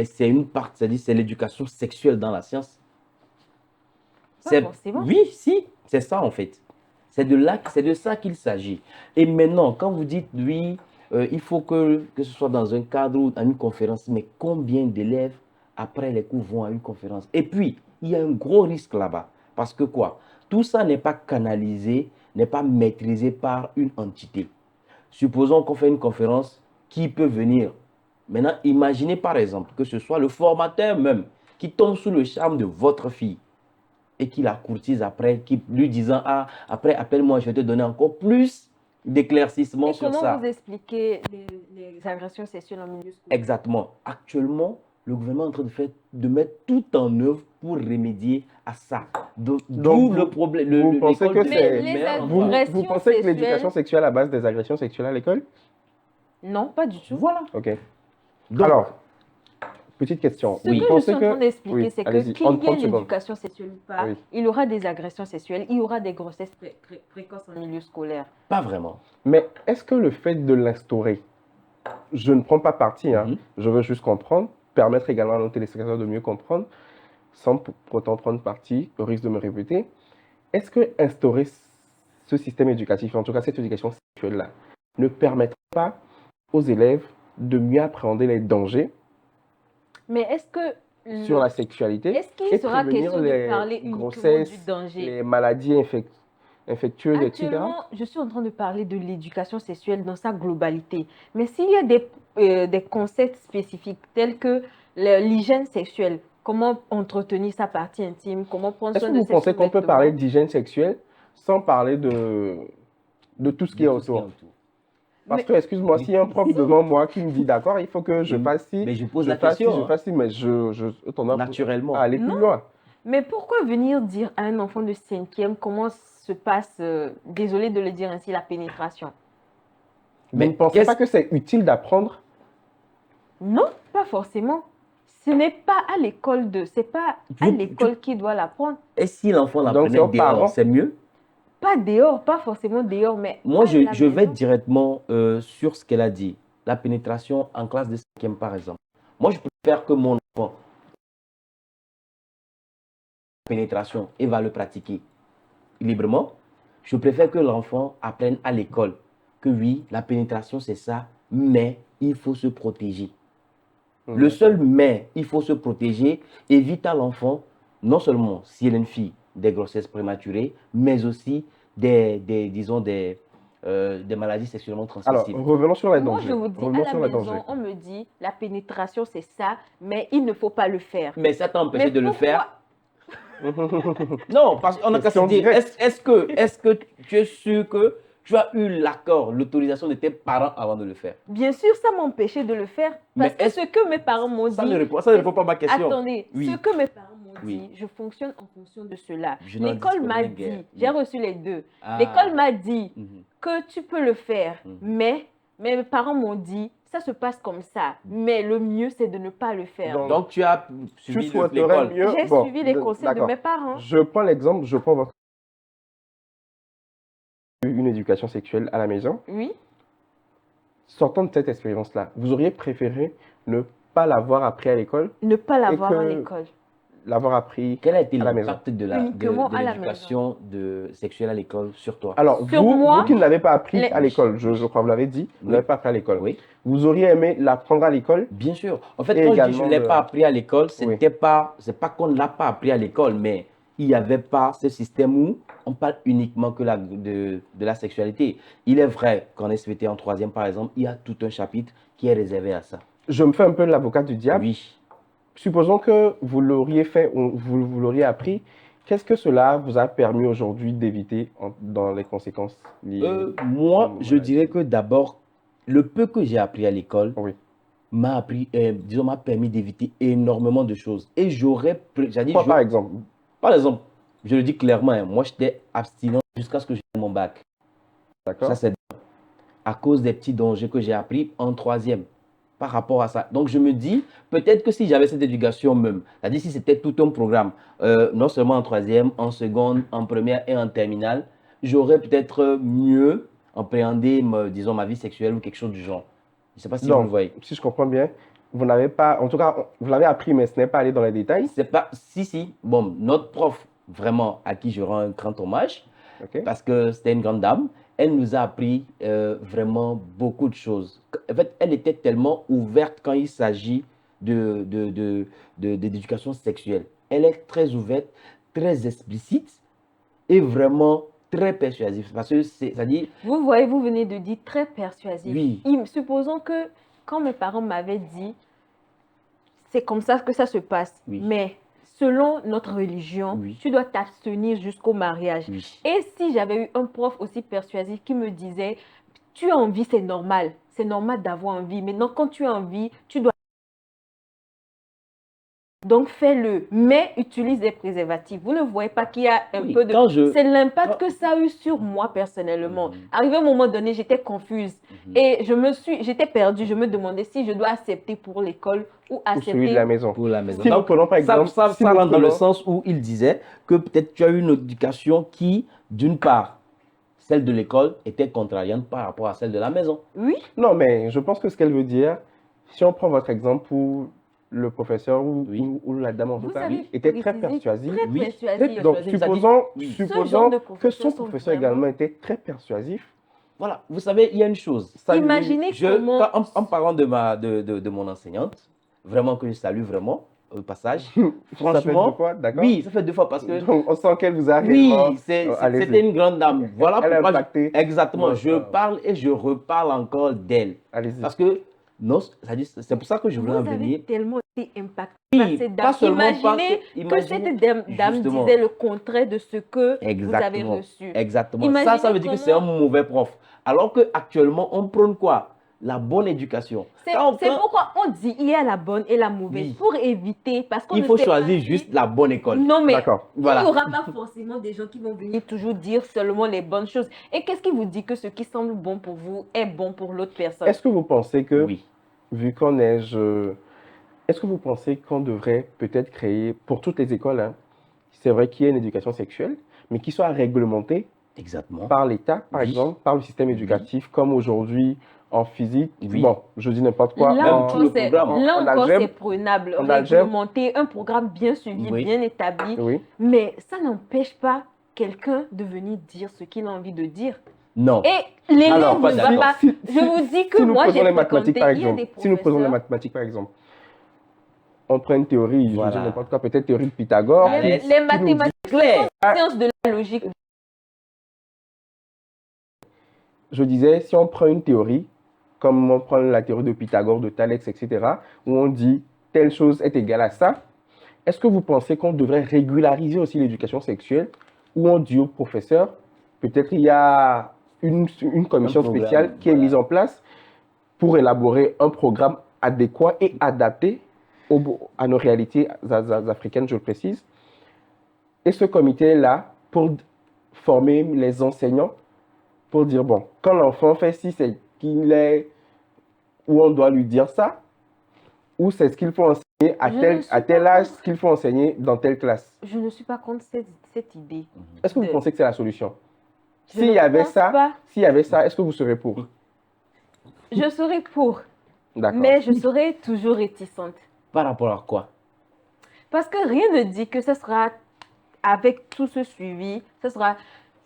c'est une partie, c'est-à-dire c'est l'éducation sexuelle dans la science.
Pas forcément.
Oui, si, c'est ça en fait. C'est de ça qu'il s'agit. Et maintenant, quand vous dites, oui, il faut que ce soit dans un cadre ou dans une conférence, mais combien d'élèves, après les cours, vont à une conférence? Et puis, il y a un gros risque là-bas. Parce que quoi? Tout ça n'est pas canalisé, n'est pas maîtrisé par une entité. Supposons qu'on fait une conférence, qui peut venir? Maintenant, imaginez par exemple que ce soit le formateur même qui tombe sous le charme de votre fille et qui la courtise après, qui lui disant, ah, après appelle-moi, je vais te donner encore plus d'éclaircissements
Et
sur
comment
ça.
vous expliquez les agressions sexuelles en milieu scolaire?
Exactement. Actuellement, le gouvernement est en train de mettre tout en œuvre pour remédier à ça. D'où le problème.
Vous pensez que c'est... Vous
agressions
pensez que l'éducation
sexuelles-
sexuelle à base des agressions sexuelles à l'école?
Non, pas du tout.
Voilà.
Ok.
Donc,
Alors, petite question.
Ce
Vous
que je
pensez
suis en train d'expliquer,
Oui,
c'est que
allez-y,
qu'il
en
y ait
30 secondes.
l'éducation sexuelle ou pas,
Oui.
il y aura des agressions sexuelles, il y aura des grossesses précoces en milieu scolaire.
pas vraiment.
Mais est-ce que le fait de l'instaurer, je ne prends pas parti, hein,
Mhm.
je veux juste comprendre, permettre également à nos téléspectateurs de mieux comprendre, sans pour autant prendre parti, au risque de me répéter, est-ce que instaurer ce système éducatif, en tout cas cette éducation sexuelle-là, ne permettrait pas aux élèves de mieux appréhender les dangers
Mais est-ce que
sur la sexualité
est-ce qu'il
et
sera
prévenir
question de
les
parler uniquement
grossesses,
du danger?
les maladies infectieuses, etc.
Actuellement, je suis en train de parler de l'éducation sexuelle dans sa globalité. Mais s'il y a des concepts spécifiques tels que l'hygiène sexuelle, comment entretenir sa partie intime, comment prendre
Est-ce
soin
que
de
vous
ses
pensez qu'on peut parler
sous-vêtements.
d'hygiène sexuelle sans parler de tout ce qui est
Tout ce qui est
autour?
autour.
Parce
Mais-
que, excuse-moi, s'il y a un prof devant moi qui me dit d'accord, il faut que je fasse ci,
Mais je pose
je
la
fasse ci,
question,
je
hein.
fasse ci, mais je tendance
Naturellement.
à aller plus
Non.
loin.
Mais pourquoi venir dire à un enfant de 5e comment se passe, désolé de le dire ainsi, la pénétration?
Vous
Mais
ne pensez pas que c'est utile d'apprendre?
Non, pas forcément. Ce n'est pas à l'école c'est pas à l'école qui doit l'apprendre.
Et si l'enfant
Donc,
l'apprenait
c'est aux parents.
dehors, c'est mieux?
Pas dehors, pas forcément dehors, mais
Moi,
à la
je vais
maison.
directement sur ce qu'elle a dit. La pénétration en classe de 5e, par exemple. Moi, je préfère que mon enfant pénétration et va le pratiquer librement. Je préfère que l'enfant apprenne à l'école que oui, la pénétration, c'est ça, mais il faut se protéger. Le seul mais, il faut se protéger, évite à l'enfant, non seulement, si elle est une fille, des grossesses prématurées, mais aussi disons, des maladies sexuellement
Alors,
transmissibles.
revenons sur les
Moi,
dangers.
je vous dis,
Revenons
à la
sur les
maison,
dangers.
on me dit, la pénétration, c'est ça, mais il ne faut pas le faire.
Mais ça t'a empêché
Mais
de le
pourquoi?
faire? Non, parce qu'on a qu'à se
Question
dire,
directe.
est-ce que tu es sûr que tu as eu l'accord, l'autorisation de tes parents avant de le faire?
Bien sûr, ça m'empêchait de le faire.
Mais
Parce que ce que mes parents m'ont dit...
Ça ne répond pas à ma question.
Attendez,
Oui.
ce que mes parents m'ont
Oui.
dit, je fonctionne en fonction de cela.
Je n'en
L'école
dispose
m'a
rien
dit,
guère.
j'ai
Oui.
reçu les deux.
Ah.
L'école m'a dit
Mhm.
que tu peux le faire,
Mhm.
mais mes parents m'ont dit, ça se passe comme ça, mais le mieux, c'est de ne pas le faire.
Donc tu as
Tu
suivi
souhaiterais
l'école.
mieux...
J'ai
Bon,
suivi les conseils de
d'accord.
mes parents.
Je prends l'exemple, je prends votre... une éducation sexuelle à la maison.
Oui,
sortant de cette expérience-là, vous auriez préféré ne pas l'avoir appris à l'école,
Ne pas l'avoir à
que-
l'école.
l'avoir appris
Quel a été
à la maison?
l'impact de
Uniquement à la
l'éducation sexuelle à l'école sur toi?
Alors,
Sur
vous,
moi,
vous qui ne l'avez pas appris
les-
à l'école, je crois, vous l'avez dit, vous ne
Oui.
l'avez pas appris à l'école.
Oui,
Vous auriez aimé l'apprendre à l'école?
bien sûr. En fait,
Et
quand je dis que je
également
ne l'ai
de-
pas appris à l'école,
Oui.
c'est pas qu'on ne l'a pas appris à l'école, mais il n'y avait pas ce système où on parle uniquement que de la sexualité. Il est vrai qu'en SVT en troisième, par exemple, il y a tout un chapitre qui est réservé à ça.
Je me fais un peu l'avocat du diable.
Oui.
Supposons que vous l'auriez fait, ou vous l'auriez appris. Qu'est-ce que cela vous a permis aujourd'hui d'éviter dans les conséquences liées?
Moi, je
Ouais.
dirais que d'abord, le peu que j'ai appris à l'école
Oui.
m'a appris, disons, m'a permis d'éviter énormément de choses. Et
Quoi, par exemple?
par exemple, je le dis clairement, hein, moi, j'étais abstinent jusqu'à ce que j'ai mon bac.
D'accord?
Ça, c'est à cause des petits dangers que j'ai appris en troisième par rapport à ça. Donc, je me dis, peut-être que si j'avais cette éducation même, c'est-à-dire si c'était tout un programme, non seulement en troisième, en seconde, en première et en terminale, j'aurais peut-être mieux appréhendé, disons, ma vie sexuelle ou quelque chose du genre. Je ne sais pas si vous le
Donc,
voyez.
si je comprends bien, vous n'avez pas, en tout cas, vous l'avez appris, mais ce n'est pas allé dans les détails.
C'est pas, si, bon, notre prof, vraiment, à qui je rends un grand hommage,
Ok?
parce que c'était une grande dame, elle nous a appris vraiment beaucoup de choses. En fait, elle était tellement ouverte quand il s'agit d'éducation sexuelle. Elle est très ouverte, très explicite et vraiment très persuasive. Parce que c'est-à-dire,
Vous voyez, vous venez de dire très persuasif.
oui,
Supposons que quand mes parents m'avaient dit, c'est comme ça que ça se passe,
Oui.
mais selon notre religion,
Oui.
tu dois t'abstenir jusqu'au mariage.
oui.
Et si j'avais eu un prof aussi persuasif qui me disait, tu as envie, c'est normal d'avoir envie. Maintenant, quand tu as envie, tu dois... Donc, fais-le, mais utilise des préservatifs. Vous ne voyez pas qu'il y a un
Oui,
peu de...
quand je-
C'est l'impact
quand-
que ça a eu sur moi personnellement.
Mhm.
Arrivé à un moment donné, j'étais confuse.
Mhm.
Et j'étais perdue. Je me demandais si je dois accepter pour l'école ou
Ou celui de
accepter...
la maison.
Pour la maison.
Si nous
Donc,
prenons par exemple,
ça
si nous
rentre dans le
prenons-
sens où il disait que peut-être tu as eu une éducation qui, d'une part, celle de l'école était contrariante par rapport à celle de la maison.
Oui,
Non, mais je pense que ce qu'elle veut dire, si on prend votre exemple où le professeur
Oui.
ou la dame en tout
vous
cas
savez
était très
préciser,
persuasive.
très
Oui,
persuasif.
très
Donc,
persuasive, ça dit-
supposons,
oui.
Ce
supposons
genre de
que son
professeurs sont
professeur
vraiment-
également était très persuasif.
Voilà, vous savez, il y a une chose.
Ça lui-
Imaginez comment...
En parlant de mon enseignante, vraiment que je salue vraiment, au passage,
Ça fait deux
franchement,
fois, d'accord?
oui, ça fait 2 fois parce que,
Donc, on sent qu'elle vous a réellement...
oui,
allez-y.
c'était une grande dame. Voilà
Elle a
pourquoi,
impacté.
exactement, je
Votre-
parle et je reparle encore d'elle.
Allez-y.
Parce que, non, c'est pour ça que je voulais en
Vous avez
venir.
tellement été impacté par
Oui,
cette
pas
dame.
seulement parce
Imaginez que
imaginez-
cette dame
Justement.
disait le contraire de ce que vous avez
Exactement.
reçu.
Exactement.
Imaginez
Ça veut dire que c'est un mauvais prof. Alors qu'actuellement, on prône quoi? La bonne éducation.
C'est
Quand-
c'est pourquoi on dit il y a la bonne et la mauvaise.
Oui.
Pour éviter, parce qu'on
Il
ne
faut
sait pas
choisir
si-
juste la bonne école.
Non, mais
D'accord.
Voilà.
il n'y aura pas forcément des gens qui vont venir toujours dire seulement les bonnes choses. Et qu'est-ce qui vous dit que ce qui semble bon pour vous est bon pour l'autre personne?
Est-ce que vous pensez que,
Oui.
vu qu'on est... Est-ce que vous pensez qu'on devrait peut-être créer, pour toutes les écoles, hein, c'est vrai qu'il y ait une éducation sexuelle, mais qui soit réglementée
Exactement.
par l'État, par
Oui.
exemple, par le système éducatif, comme aujourd'hui en physique.
Oui.
Bon, je dis n'importe quoi.
Là
Même
en-
tout le
encore, c'est
programme.
là
En
encore,
algèbre.
c'est prenable.
En algèbre.
Réglementer un programme bien suivi,
Oui.
bien établi.
Oui.
Mais ça n'empêche pas quelqu'un de venir dire ce qu'il a envie de dire.
Non.
Et l'élève
Alors,
ne
pas
va
d'accord.
pas...
Si-
Je vous dis que
si nous
moi,
prenons
j'ai
les mathématiques,
fréquenté,
par
il y a
exemple,
des
si nous prenons les
professeurs...
mathématiques, par exemple, on prend une théorie, je
Voilà.
dis n'importe quoi, peut-être théorie de Pythagore.
Allez.
Les
qui nous dit-
mathématiques,
Claire.
sciences de la logique.
Je disais, si on prend une théorie, comme on prend la théorie de Pythagore, de Thalès, etc., où on dit telle chose est égale à ça, est-ce que vous pensez qu'on devrait régulariser aussi l'éducation sexuelle, où on dit aux professeurs, peut-être il y a une commission
Un programme,
spéciale qui est
voilà.
mise en place pour élaborer un programme adéquat et adapté à nos réalités africaines, je le précise. Et ce comité est là pour former les enseignants, pour dire, bon, quand l'enfant fait ci, c'est qu'il est, où on doit lui dire ça, ou c'est ce qu'il faut enseigner à
Je ne
tel,
suis
à tel
pas
âge,
contre.
qu'il faut enseigner dans telle classe.
Je ne suis pas contre cette idée.
Est-ce que vous
De-
pensez que c'est la solution?
Je
S'il
ne
y avait
pense
ça,
pas.
s'il y avait ça, est-ce que vous serez pour?
Je serai pour,
D'accord.
mais je serai toujours réticente.
Par rapport à quoi?
Parce que rien ne dit que ce sera avec tout ce suivi, ce sera...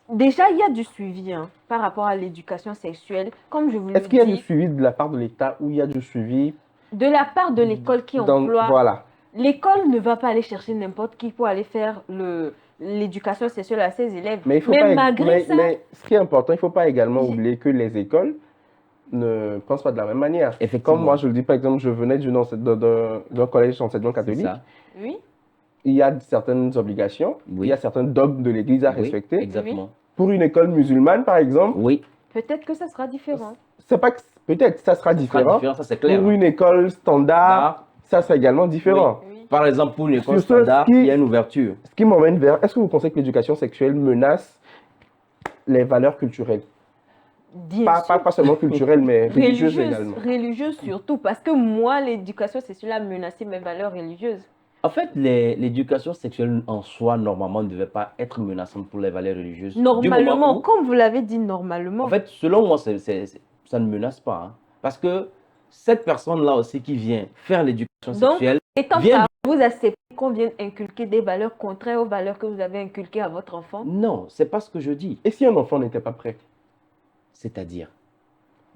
Déjà, il y a du suivi hein, par rapport à l'éducation sexuelle. Comme je vous
Est-ce
le
qu'il y a du
dis,
suivi de la part de l'État ou il y a du suivi
de la part de l'école qui emploie...
Voilà.
L'école ne va pas aller chercher n'importe qui pour aller faire l'éducation sexuelle à ses élèves.
Mais il faut pas,
malgré ça,
mais ce qui est important, il ne faut pas également
J'ai-
oublier que les écoles ne pensent pas de la même manière.
Effectivement.
Comme moi, je le dis, par exemple, je venais d'un collège d'enseignement
C'est
catholique.
ça.
oui,
Il y a certaines obligations,
Oui.
il y a certains dogmes de l'Église à
Oui,
respecter.
exactement.
Pour une école musulmane, par exemple,
Oui,
peut-être que ça sera différent.
c'est pas que peut-être ça sera
ça sera
différent.
différent, ça c'est clair.
Pour une école standard,
Là,
ça sera également différent.
Oui.
par exemple, pour une école
Sur ce,
standard,
ce qui-
il y a une ouverture.
Ce qui m'emmène vers, est-ce que vous pensez que l'éducation sexuelle menace les valeurs culturelles?
Bien
Pas,
sûr.
pas seulement culturelles, mais religieuses également.
Religieuse surtout, parce que moi, l'éducation sexuelle a menacé mes valeurs religieuses.
En fait, l'éducation sexuelle en soi, normalement, ne devait pas être menaçante pour les valeurs religieuses. Du
Normalement,
moment où-
comme vous l'avez dit, normalement.
En fait, selon moi, ça ne menace pas. Hein. Parce que cette personne-là aussi qui vient faire l'éducation
Donc,
sexuelle,
étant
vient-
parent, vous acceptez qu'on vienne inculquer des valeurs contraires aux valeurs que vous avez inculquées à votre enfant?
non, c'est pas ce que je dis.
Et si un enfant n'était pas prêt?
C'est-à-dire,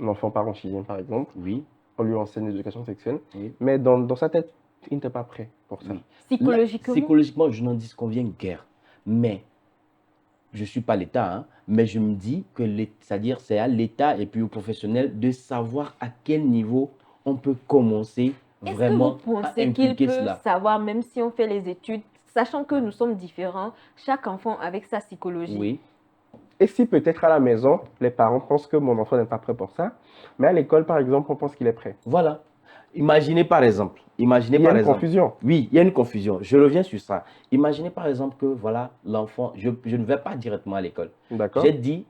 L'enfant part en chilien, par exemple,
oui,
on lui enseigne l'éducation sexuelle,
oui.
mais dans sa tête, il n'était pas prêt pour ça.
Oui.
Psychologiquement?
Psychologiquement, je n'en disconviens guère. Mais, je ne suis pas l'État, hein, mais je me dis que c'est-à-dire c'est à l'État et puis aux professionnels de savoir à quel niveau on peut commencer
Est-ce que
vraiment
vous
à
pensez qu'il
inculquer
peut
cela.
savoir, même si on fait les études, sachant que nous sommes différents, chaque enfant avec sa psychologie?
Oui,
Et si peut-être à la maison, les parents pensent que mon enfant n'est pas prêt pour ça, mais à l'école, par exemple, on pense qu'il est prêt.
voilà. Imaginez par exemple,
Il y a une
exemple,
confusion.
oui, il y a une confusion. Je reviens sur ça. Imaginez par exemple que voilà, l'enfant, je ne vais pas directement à l'école.
D'accord?
J'ai dit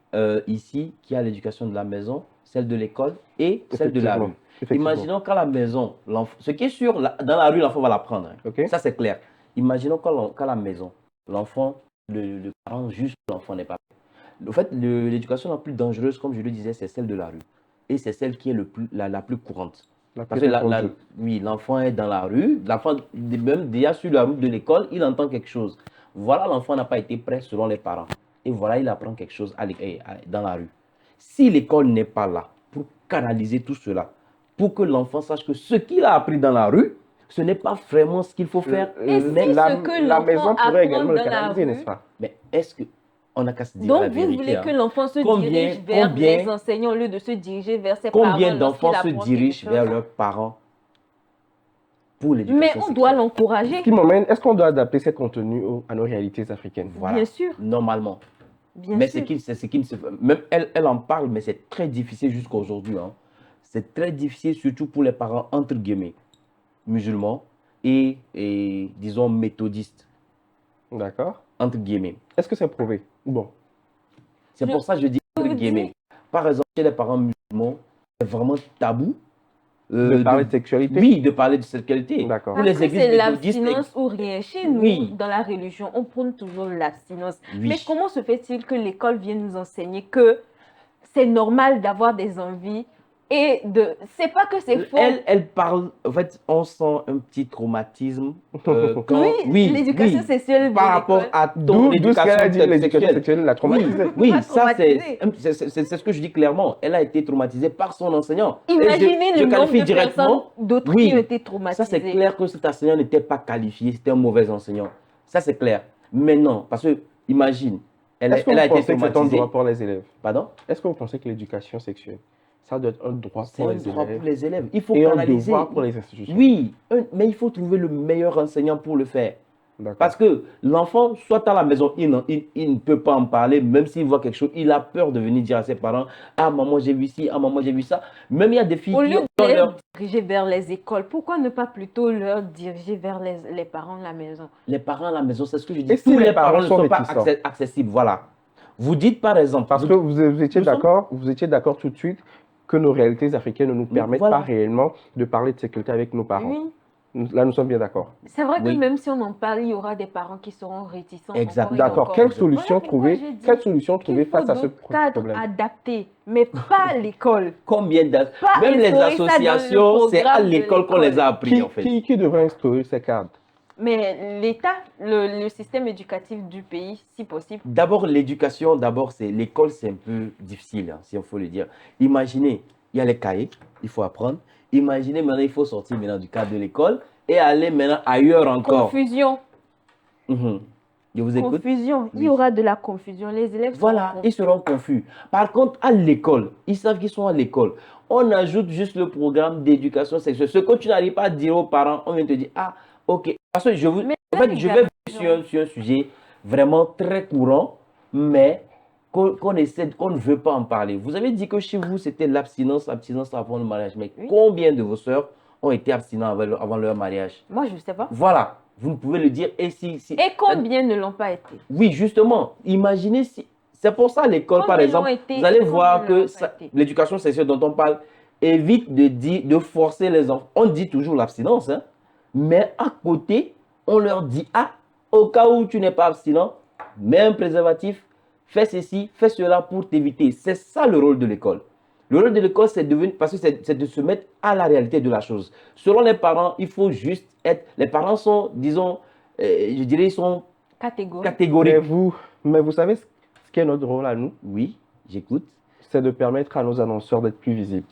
ici qu'il y a l'éducation de la maison, celle de l'école et celle de la
Effectivement.
rue.
Effectivement.
Imaginons qu'à la maison, ce qui est sûr, dans la rue, l'enfant va l'apprendre. Hein.
Ok.
Ça, c'est clair. Imaginons qu'à la maison, l'enfant, le parent juge que l'enfant n'est pas prêt. En fait, l'éducation la plus dangereuse, comme je le disais, c'est celle de la rue. Et c'est celle qui est la plus courante.
La
Parce que
répandue.
oui, l'enfant est dans la rue, l'enfant, même déjà sur la route de l'école, il entend quelque chose. Voilà, l'enfant n'a pas été prêt selon les parents. Et voilà, il apprend quelque chose dans la rue. Si l'école n'est pas là pour canaliser tout cela, pour que l'enfant sache que ce qu'il a appris dans la rue, ce n'est pas vraiment ce qu'il faut faire.
Et si
Mais,
ce que
la
l'enfant
maison
apprend
pourrait également le
dans la
canaliser,
rue-
n'est-ce pas?
mais est-ce qu'on n'a qu'à se dire
Donc,
la
vous
vérité,
voulez
hein.
que l'enfant se
Combien-
dirige vers
combien-
les enseignants au lieu de se diriger vers ses parents
Combien
lorsqu'il
d'enfants se
apprend quelque
dirigent
chose?
vers leurs parents pour l'éducation
Mais on
sexuelle?
doit l'encourager,
Ce qui m'emmène, est-ce qu'on doit adapter ces contenus à nos réalités africaines?
Voilà.
bien sûr,
Normalement.
bien
Mais
sûr.
c'est ce qui ne se fait. Même elle en parle, mais c'est très difficile jusqu'à aujourd'hui. Hein. C'est très difficile, surtout pour les parents, entre guillemets, musulmans et disons, méthodistes,
D'accord?
entre guillemets.
Est-ce que c'est prouvé? Bon.
C'est pour ça que je dis entre
vous
guillemets. Par exemple, chez les parents musulmans, c'est vraiment tabou.
De parler de sexualité?
Oui, de parler de sexualité.
D'accord.
Pour
Parce
les
que
églises
c'est
méthodistes,
l'abstinence ou rien. Chez nous,
Oui.
dans la religion, on prône toujours l'abstinence.
Oui.
Mais comment se fait-il que l'école vienne nous enseigner que c'est normal d'avoir des envies et de... C'est pas que c'est faux.
Elle parle, en fait, on sent un petit traumatisme quand,
Oui, l'éducation
oui,
sexuelle de
par rapport
l'école.
à ton
D'où ce
éducation
qu'elle a dit, l'éducation
sexuelle.
sexuelle l'a traumatisée.
Oui,
Pas
ça c'est
traumatisée.
c'est ce que je dis clairement. Elle a été traumatisée par son enseignant. Et
Imaginez
je
le nombre
qualifie
de personnes d'autres
oui,
qui ont été
ça
traumatisées.
c'est clair que cet enseignant n'était pas qualifié, c'était un mauvais enseignant. Ça c'est clair. Mais non, parce que imagine,
Est-ce que
elle a
vous
été
pensez que c'est un
traumatisée.
droit pour les élèves?
Pardon?
Est-ce que vous pensez que l'éducation sexuelle, ça doit être un droit
C'est
pour
un
les
droit
élèves
pour les élèves. Il faut
et un
canaliser.
devoir pour les institutions?
Oui, mais il faut trouver le meilleur enseignant pour le faire.
D'accord.
Parce que l'enfant, soit à la maison, il ne peut pas en parler, même s'il voit quelque chose, il a peur de venir dire à ses parents, ah maman j'ai vu ci, ah maman j'ai vu ça. Même il y a des filles
Au
qui
lieu
ont
de les
leur...
diriger vers les écoles, pourquoi ne pas plutôt leur diriger vers les parents de la maison?
Les parents à la maison, c'est ce que je dis.
Et si
Tous
les
les
parents
parents ne
sont
sont pas
réticents?
accessibles, voilà. Vous dites par exemple...
Parce que vous étiez
Nous sommes-
d'accord, vous étiez d'accord tout de suite que nos réalités africaines ne nous permettent
voilà.
pas réellement de parler de sécurité avec nos parents.
Oui,
Là, nous sommes bien d'accord.
C'est vrai que
Oui.
même si on en parle, il y aura des parents qui seront réticents.
Exact.
encore et
D'accord.
encore.
Quelle solution
Voilà pourquoi
trouver,
j'ai dit
quelle solution
qu'il
trouver
faut
face à ce
d'autres cadres
problème?
adaptés, mais pas l'école.
Combien
Pas
même les
instaurer ça dans le
associations, c'est à
programme de
l'école qu'on les
l'école.
a appris, en fait.
Qui devrait instaurer ces cadres?
Mais l'État, le système éducatif du pays, si possible.
D'abord, l'éducation, c'est l'école, c'est un peu difficile, hein, si on faut le dire. Imaginez, il y a les cahiers, il faut apprendre. Imaginez maintenant, il faut sortir maintenant du cadre de l'école et aller maintenant ailleurs encore.
Confusion.
Mhm. Je vous écoute.
Confusion. Il y
Oui.
aura de la confusion. Les élèves seront
Voilà,
confus.
ils seront confus. Par contre, à l'école, ils savent qu'ils sont à l'école. On ajoute juste le programme d'éducation sexuelle. Ce que tu n'arrives pas à dire aux parents, on vient te dire, ah, ok. Parce que
Mais
en fait, je vais venir sur un sujet vraiment très courant, mais qu'on essaie, qu'on ne veut pas en parler. Vous avez dit que chez vous, c'était l'abstinence avant le mariage. Mais
Oui.
combien de vos sœurs ont été abstinents avant leur mariage?
Moi, je ne sais pas.
Voilà, vous ne pouvez le dire. Et
Et combien ne l'ont pas été?
oui, justement, imaginez si. C'est pour ça à l'école, par
Combien
exemple,
l'ont été
vous allez
et
voir
combien ne
que
l'ont pas été?
l'éducation sexuelle dont on parle évite de forcer les enfants. On dit toujours l'abstinence, hein, mais à côté, on leur dit, ah, au cas où tu n'es pas abstinent, mets un préservatif, fais ceci, fais cela pour t'éviter. C'est ça le rôle de l'école. Le rôle de l'école, c'est de se mettre à la réalité de la chose. Selon les parents, il faut juste être. Les parents sont, disons, je dirais, ils sont
Catégorie.
catégoriques.
Mais vous savez ce qu'est notre rôle à nous?
Oui, j'écoute.
C'est de permettre à nos annonceurs d'être plus visibles.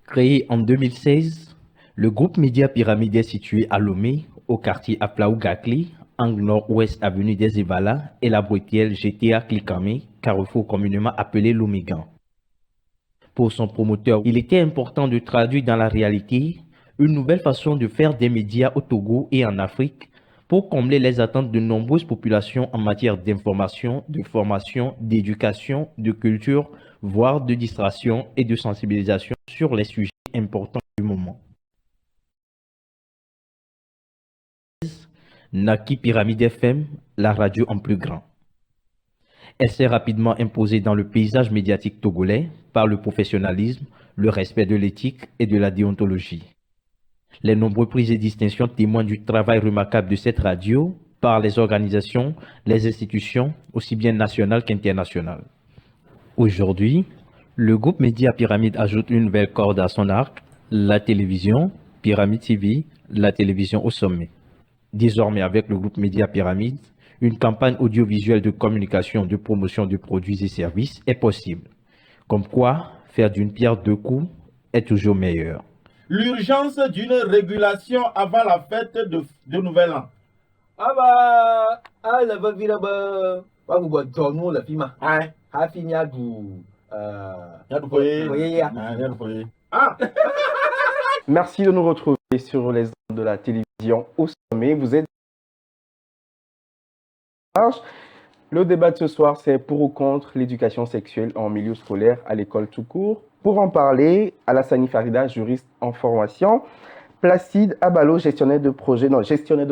Créé en 2016, le groupe Média Pyramide est situé à Lomé, au quartier Aflaou-Gakli, angle nord-ouest avenue des Evala et la Bruitielle GTA Klikamé, carrefour communément appelé Lomégan. Pour son promoteur, il était important de traduire dans la réalité une nouvelle façon de faire des médias au Togo et en Afrique pour combler les attentes de nombreuses populations en matière d'information, de formation, d'éducation, de culture, voire de distraction et de sensibilisation sur les sujets importants du moment. Naki Pyramide FM, la radio en plus grand. Elle s'est rapidement imposée dans le paysage médiatique togolais par le professionnalisme, le respect de l'éthique et de la déontologie. Les nombreux prix et distinctions témoignent du travail remarquable de cette radio par les organisations, les institutions, aussi bien nationales qu'internationales. Aujourd'hui, le groupe Média Pyramide ajoute une nouvelle corde à son arc, la télévision, Pyramide TV, la télévision au sommet. Désormais, avec le groupe Média Pyramide, une campagne audiovisuelle de communication, de promotion de produits et services est possible. Comme quoi, faire d'une pierre deux coups est toujours meilleur.
L'urgence d'une régulation avant la fête de Nouvel An.
Ah bah, ah la va vira ba, ba bu ba tonu la fima.
Hein?
Ha fi nya du
Ah!
Merci de nous retrouver sur les ondes de la télévision au sommet. Vous êtes le débat de ce soir, c'est pour ou contre l'éducation sexuelle en milieu scolaire à l'école tout court. Pour en parler, Alassani Farida, juriste en formation, Placide Abalo, gestionnaire de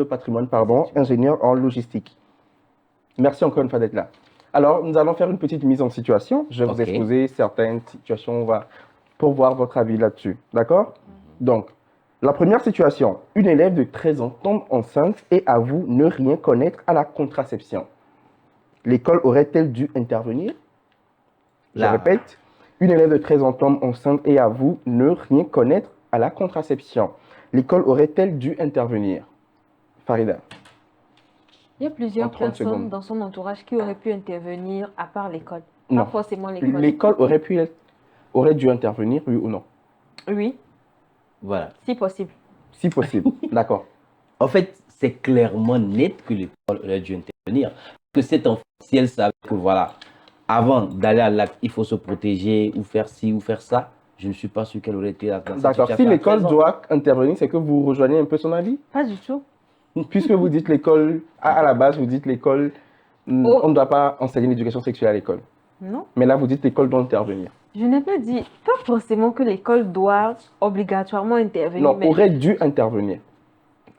patrimoine, ingénieur en logistique. Merci encore une fois d'être là. Alors, nous allons faire une petite mise en situation. Je vais vous exposer certaines situations pour voir votre avis là-dessus. D'accord? Donc, la première situation, une élève de 13 ans tombe enceinte et avoue ne rien connaître à la contraception. L'école aurait-elle dû intervenir? Je répète, une élève de 13 ans tombe enceinte et avoue ne rien connaître à la contraception. L'école aurait-elle dû intervenir? Farida.
Il y a plusieurs
30
personnes
secondes.
dans son entourage qui auraient pu intervenir à part l'école.
Non.
Pas forcément l'école.
L'école aurait dû intervenir, oui ou non?
Oui,
Voilà.
si possible.
Si possible. D'accord.
En fait, c'est clairement net que l'école aurait dû intervenir. Que cet enfant, si elle savait que voilà, avant d'aller à l'acte, il faut se protéger ou faire ci ou faire ça, je ne suis pas sûr qu'elle aurait été dans cette
D'accord. Si
situation à
l'école
13 ans.
doit intervenir, c'est que vous rejoignez un peu son avis?
Pas du tout.
Puisque vous dites l'école, à la base, vous dites l'école,
Oh.
on ne doit pas enseigner l'éducation sexuelle à l'école.
Non.
Mais là, vous dites l'école doit intervenir.
Je n'ai pas dit, pas forcément que l'école doit obligatoirement intervenir,
Non,
mais
aurait dû intervenir.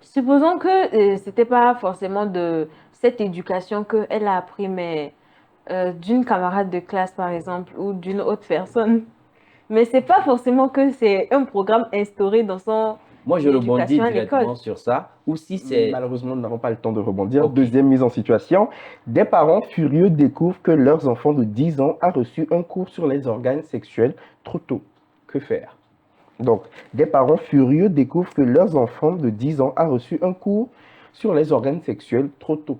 supposons que c'était pas forcément de cette éducation qu'elle a appris, mais d'une camarade de classe, par exemple, ou d'une autre personne. Mais c'est pas forcément que c'est un programme instauré dans son
Moi, je rebondis
éducation à l'école.
directement sur ça. Ou si c'est...
Malheureusement, nous n'avons pas le temps de rebondir.
Ok.
Deuxième mise en situation. Des parents furieux découvrent que leurs enfants de 10 ans a reçu un cours sur les organes sexuels trop tôt. Que faire? Donc, des parents furieux découvrent que leurs enfants de 10 ans a reçu un cours sur les organes sexuels trop tôt.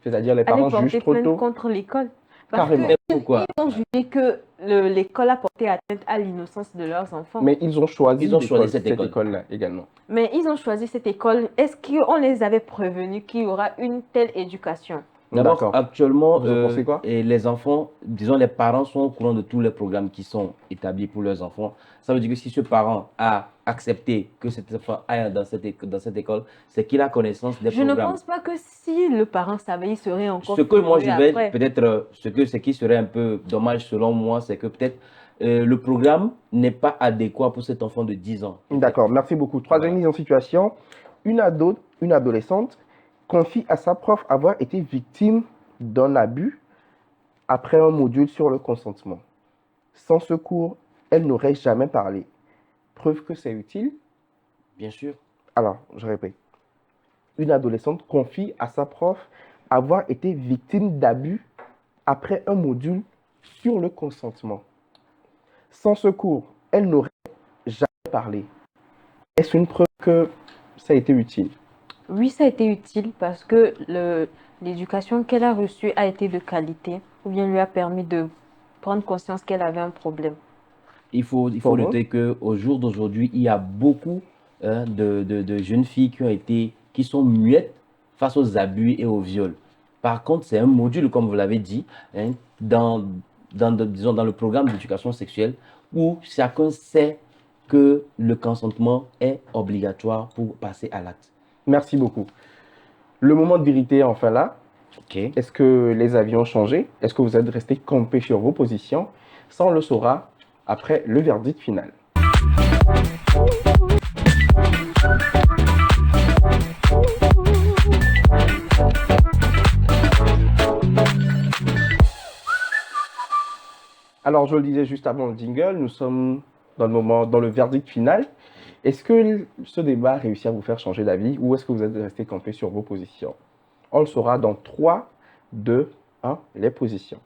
C'est-à-dire les
Aller
parents
porter
jugent trop
plainte
tôt.
contre l'école. Parce
Carrément.
que
Pourquoi?
ils ont jugé que l'école a porté atteinte à l'innocence de leurs enfants.
Mais ils ont choisi,
Ils ont choisi cette
cette
école.
école-là également.
Mais ils ont choisi cette école. Est-ce qu'on les avait prévenus qu'il y aura une telle éducation?
D'abord,
D'accord.
actuellement,
Vous en pensez quoi?
et les enfants, disons, les parents sont au courant de tous les programmes qui sont établis pour leurs enfants. Ça veut dire que si ce parent a accepté que cet enfant aille dans cette école, c'est qu'il a connaissance des
Je ne
programmes.
pense pas que si le parent savait, il serait encore
Ce que moi je
furieux
vais
après.
peut-être, ce qui serait un peu dommage selon moi, c'est que peut-être le programme n'est pas adéquat pour cet enfant de 10 ans.
D'accord, merci beaucoup. Troisième mise en situation. Une adolescente confie à sa prof avoir été victime d'un abus après un module sur le consentement. Sans ce cours, elle n'aurait jamais parlé. Preuve que c'est utile.
Bien sûr.
Alors, je répète. Une adolescente confie à sa prof avoir été victime d'abus après un module sur le consentement. Sans ce cours, elle n'aurait jamais parlé. Est-ce une preuve que ça a été utile?
Oui, ça a été utile parce que l'éducation qu'elle a reçue a été de qualité ou bien lui a permis de prendre conscience qu'elle avait un problème.
Il faut
Pour moi?
noter qu'au jour d'aujourd'hui, il y a beaucoup de jeunes filles qui sont muettes face aux abus et aux viols. Par contre, c'est un module, comme vous l'avez dit, hein, disons, dans le programme d'éducation sexuelle où chacun sait que le consentement est obligatoire pour passer à l'acte.
Merci beaucoup. Le moment de vérité est enfin là.
Ok.
Est-ce que les avis ont changé? Est-ce que vous êtes resté campé sur vos positions? Ça, on le saura après le verdict final. Alors, je le disais juste avant le jingle, nous sommes dans le verdict final. Est-ce que ce débat a réussi à vous faire changer d'avis ou est-ce que vous êtes resté campé sur vos positions? On le saura dans 3, 2, 1, les positions.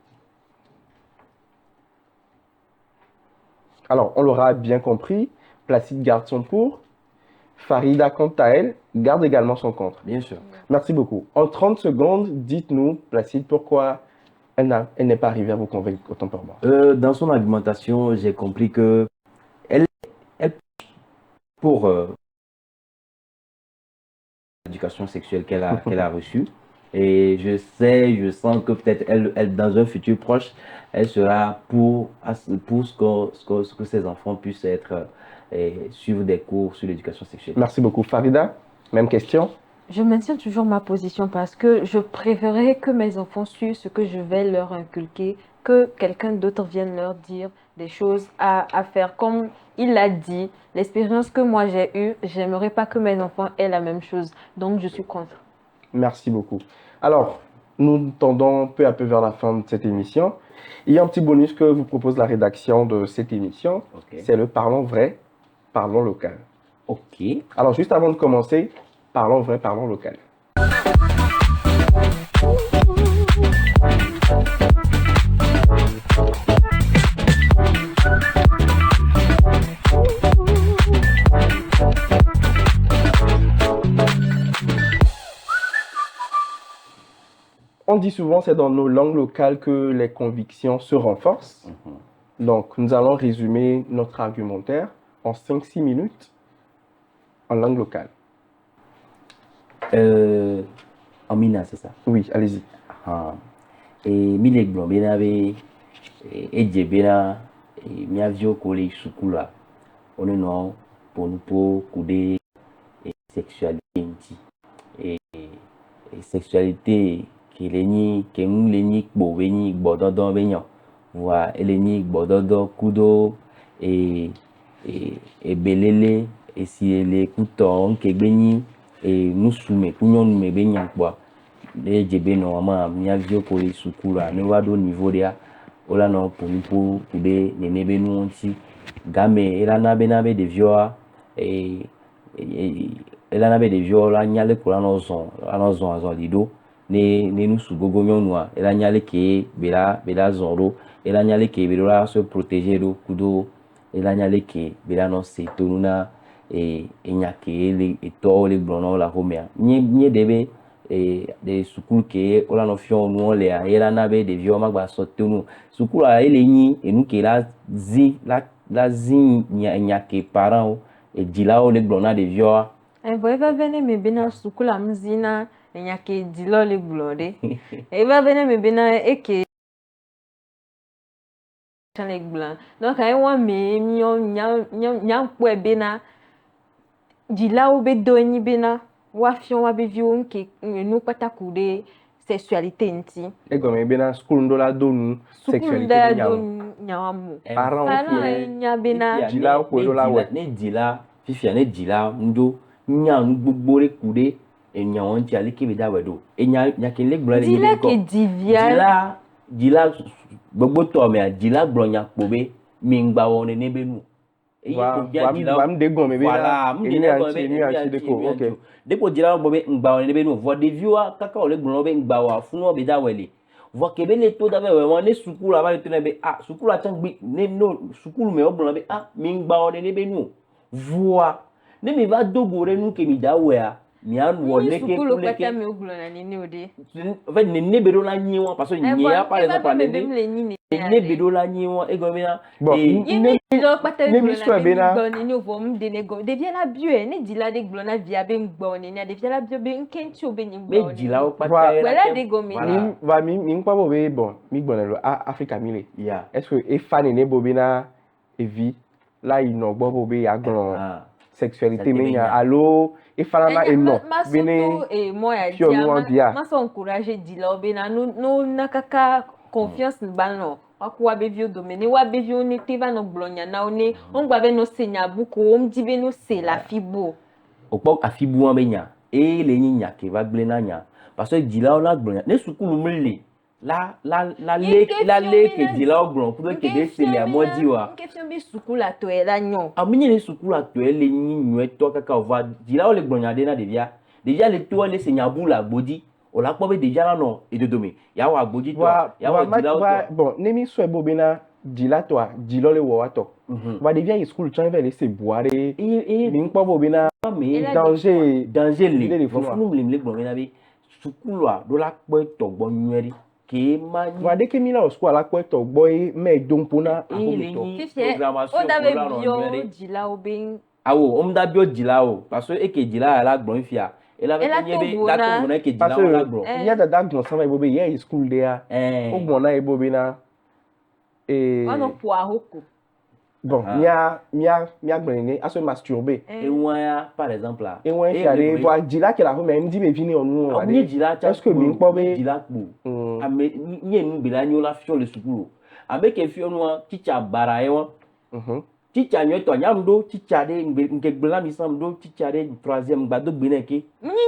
Alors, on l'aura bien compris, Placide garde son pour, Farida, quant à elle, garde également son contre.
Bien sûr.
Merci beaucoup. En 30 secondes, dites-nous, Placide, pourquoi elle n'est pas arrivée à vous convaincre autant pour moi.
Dans son argumentation, j'ai compris que elle pour l'éducation sexuelle qu'elle a reçue. Et je sens que peut-être elle, dans un futur proche, elle sera pour ce que ses enfants puissent être, suivre des cours sur l'éducation sexuelle.
Merci beaucoup. Farida, même question.
Je maintiens toujours ma position parce que je préférerais que mes enfants suivent ce que je vais leur inculquer, que quelqu'un d'autre vienne leur dire des choses à faire. Comme il l'a dit, l'expérience que moi j'ai eue, j'aimerais pas que mes enfants aient la même chose. Donc je suis contre.
Merci beaucoup. Alors, nous tendons peu à peu vers la fin de cette émission. Il y a un petit bonus que vous propose la rédaction de cette émission.
Ok.
C'est le parlons vrai, parlons local.
Ok.
Alors, juste avant de commencer, parlons vrai, parlons local. On dit souvent, c'est dans nos langues locales que les convictions se renforcent. Donc, nous allons résumer notre argumentaire en 5-6 minutes en langue locale.
Amina, c'est ça.
Oui, allez-y.
Ah. Et mille blanc, bien avait et djebena et mi avio collé sukula. On est non pour nous pour couder et sexualité et sexualité qui leni que nous leni bo veni bododo benyo. Voilà, eleni bododo kudo et belele et si les couton que beni et nous soumet kunyon me benya quoi. Les djebe normalement mi avio collé sukula ne va do niveau dia. Ola no pour nous pour couder les nebe nous onti game elana benabe de vioa et elana be de viola nyale kula no zon azon lido ne nous sugogo nyonwa elanyale ke bela zonro elanyale ke bela se protéger do kudo elanyale ke bela no se tonuna et nyake le to le blono la homea nye debe de sukulu ke ola no fion no le a elana be de vio magba sotonu sukulu a elenyi enu ke la zi nyake parents et dilao le blona de vio
Voi va venir me bena sukula mzina nyake dilo le blonde. E va venir me bena eke le blanc. Donc ai wa me mio nyam po bena dilao be doni bena wa fion wa be vio nke nous pata kude sexualité nti.
Et comme bien school ndola donu sexualité
Sukunda
nyam.
don nyamu.
Parents
Parents nya bena
dila ko do la we.
ne dila fifia ne dila ndo nya nu gbogbo re kude enya won ti ale kebe da wedo enya ke le gblo le
dila ke divia
dila gbogbo to me dila gblo nya pobe mi ngba won ne benu
Wa me de gon me
voilà
mi anti de ko OK.
Depo dila bobe ngba won ne benu vo de viewa kaka o le gblo be ngba wa funu obe da wele vo kebe le to da be won ne sukulu aba le to ne be sukulu a tangbi ne no sukulu me ogblo be mi ngba won ne benu voa ne mi va dogore nu ke mi da we a mi an wole ke
sukulu pata me oglo na nini ode.
en fait ne bedo la nyi won parce que nyi a par exemple ne bedo la nyi won e go mi na
Bon,
ne lo pata
ne
glo
mi so be
na
na
ni no vom de ne go de via la bio ne dila de glo na via be ngbo ni de via la bio be nkenti obe ni
me
ngbo
dila o pata
voilà de go mi
voilà.
va mi nkwa bo be bon mi gbon lo Africa mile.
Yeah.
Est-ce que e fan ne bo be na evi la ino gbo bo be ya gbon sexualité me nya allo e fan na eno bene
et moi ya
Pio nou
dia ma so encourager dila obe na no nakaka confiance bano akwa be vio domene wa be vio ne te va no blonya na one on gba be no senya buku o mdibe no se la fibo
Okpo afibu an benya e le nyi nya ke va gble na nya parce que dila o la gblo ne sukulu mle la le ke dila o gblo pour que de se le amodi wa
nke fion be sukula to e la nyon
aminye le sukulu a to ele nyi nwe to kaka o va dila o le gblo nya de na déjà le to le senya bu la gbodi o la po be déjà la no e dodo ya wa gbodi to ya wa dila o to
bon ne mi so e bo be na dila to dilo le wo wa to va de via school chan ve laisser boire
e
mi nkwa bo be na
mais
danger
le funu le gblo na be sukulu a do la po to gbo nweri ke ma
va de ke mi la o school la ko to boy me dompo na
o da be bio dila obe
awo o mda bio dila o parce que e ke dila la gblo fia e la be nyebe la to na ke dila o la gblo
ya da gbon san e bo be ye school there o gbon na e bo be na
ono po ahoko
bon mia gbon ni aso masturber
e won ya par exemple là
e won fi ale vo dila ke la ho me ndi be vini onu wa
de dila cha
est-ce que mi npo be
dila po ame nye nu be la nyo la fion le sukulu ame ke fion wa teacher bara e won teacher nyo to nyam do teacher de nke gbela mi sam do teacher de 3e gba do gbe na ke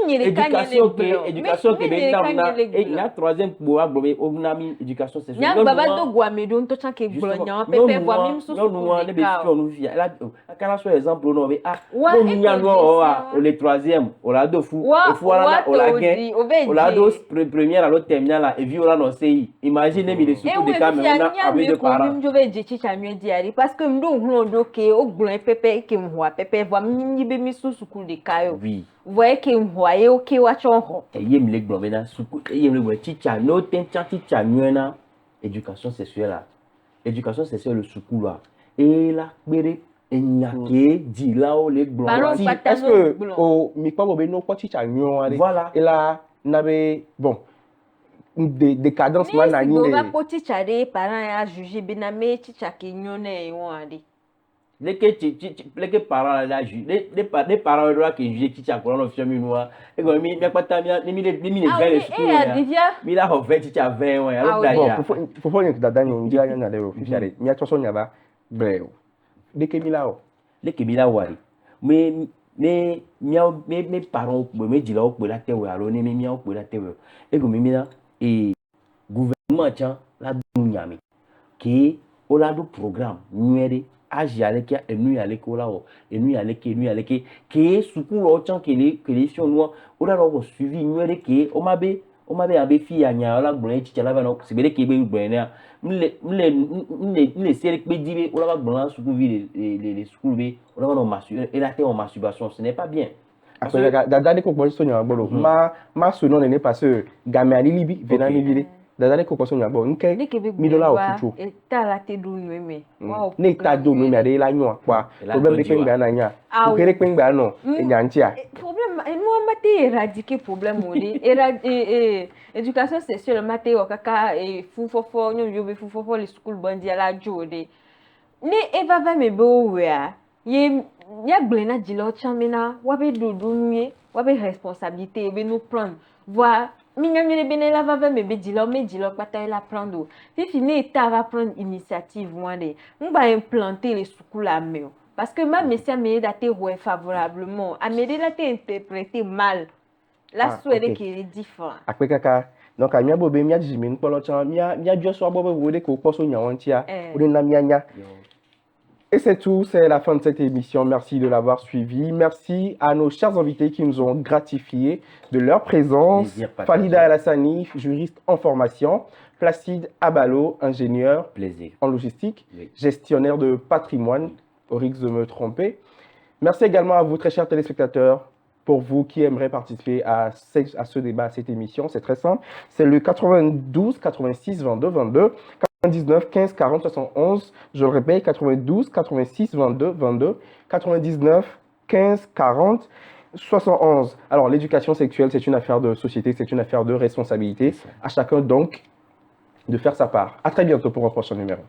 éducation ke be na e na 3e po agbo be o na mi éducation c'est
nyam baba do gwa me do to chan ke gblo nyam pepe vo mi so
no ne be fion nu fia la akala so exemple no be no nya no o le 3e o la do fu e fu ala o la gen o la do première à l'autre terminale là et vi o la no sei imagine mi le suku de caméra na avec de parents
je vais je teacher mi diari parce que ndo hlo ke o gblo pepe ke mwa pepe vo mi be mi so suku de kayo
oui
voye ke mwa ye o ke wa chon ho
yem le gblo be na suku yem le teacher no ten teacher nuena éducation sexuelle le suku là et la gbere Enyake, dit là-haut, les blancs.
Ballon,
Si,
Patano,
est-ce que
blanc.
au Mikpa Bobeno, quoi, tu as
Voilà.
et là, n'avait, bon, des cadences
Ni
manani,
si baba po teacher de parents ya juger bename teacher ke nyone e won ade.
Les parents là, les parents là qui jugent qui t'a colonne officiel minois. Et comme il n'y a pas de temps, il y a
Ah,
des
oui,
schools.
et à Divya.
Mais là, on fait teacher 20, ouais. Alors,
Ah, oui.
bon,
d'ailleurs.
faut faire une date, on dit, il y a des officiels, il y a tout ça, il y a bref. Dès que Milao.
Les Kébila Wari. Mais mes parents, mes dis là, au la terre, alors, mes miens, au la terre. Et comme il et gouvernement, tiens, là, nous y a mis. Qui, au là, du programme, nous y agi avec et nous y allons là, et nous y allons, qui est sous coup, autant que les sur nous, au là, on suivi, nous y qui, on m'avait un fille à Niala, Blanc, Tchalava, c'est vrai qu'il y a eu Blanc. Les séries qui disent, on va blanc, sous les schools, on va masturber, et la terre en masturbation, ce n'est pas bien.
Après, dada de kokpo so nya gboro. Ma so no ne parce que game ali libi, vena mi vile. Dada de kokpo so nya gboro. Nke mi dola otutu.
E ta la te do nyeme.
Ne ta do no mi ade la nyo kwa. Problem de pengba na nya.
Ah,
Ko kere pengba no, e nya ntia.
Problème, et nous mate éradiquer problème odi. Éducation sexuelle mate o kaka e fufofo nyo yobe fufofo les school bandi ala jode. Ni eva va me bo wea. Ye ya glena dilo chamena wabe dodo nuye, wabe responsabilité be nous prendre. Voir mignonne le bene la va me be dilo pata la prendre. Fifi ne ta va prendre initiative wande. On va implanter les schools à meo. Parce que ma messia m'a daté favorablement, a m'aider à interpréter mal. La souhaite qui est différente.
Après kaka, donc a mia bobe mia jimin polo chan mia jo so bobe wode ko poso nya wantia. Ode na mia nya. Et c'est tout, c'est la fin de cette émission. Merci de l'avoir suivi. Merci à nos chers invités qui nous ont gratifiés de leur présence. Falida Alassani, juriste en formation. Placide Abalo, ingénieur en logistique, gestionnaire de patrimoine, au risque de me tromper. Merci également à vous, très chers téléspectateurs. Pour vous qui aimeraient participer à ce débat, à cette émission, c'est très simple. C'est le 92 86 22 22. 99 15 40 71, je le répète, 92 86 22 22, 99 15 40 71. Alors, l'éducation sexuelle, c'est une affaire de société, c'est une affaire de responsabilité. À chacun donc de faire sa part. À très bientôt pour un prochain numéro.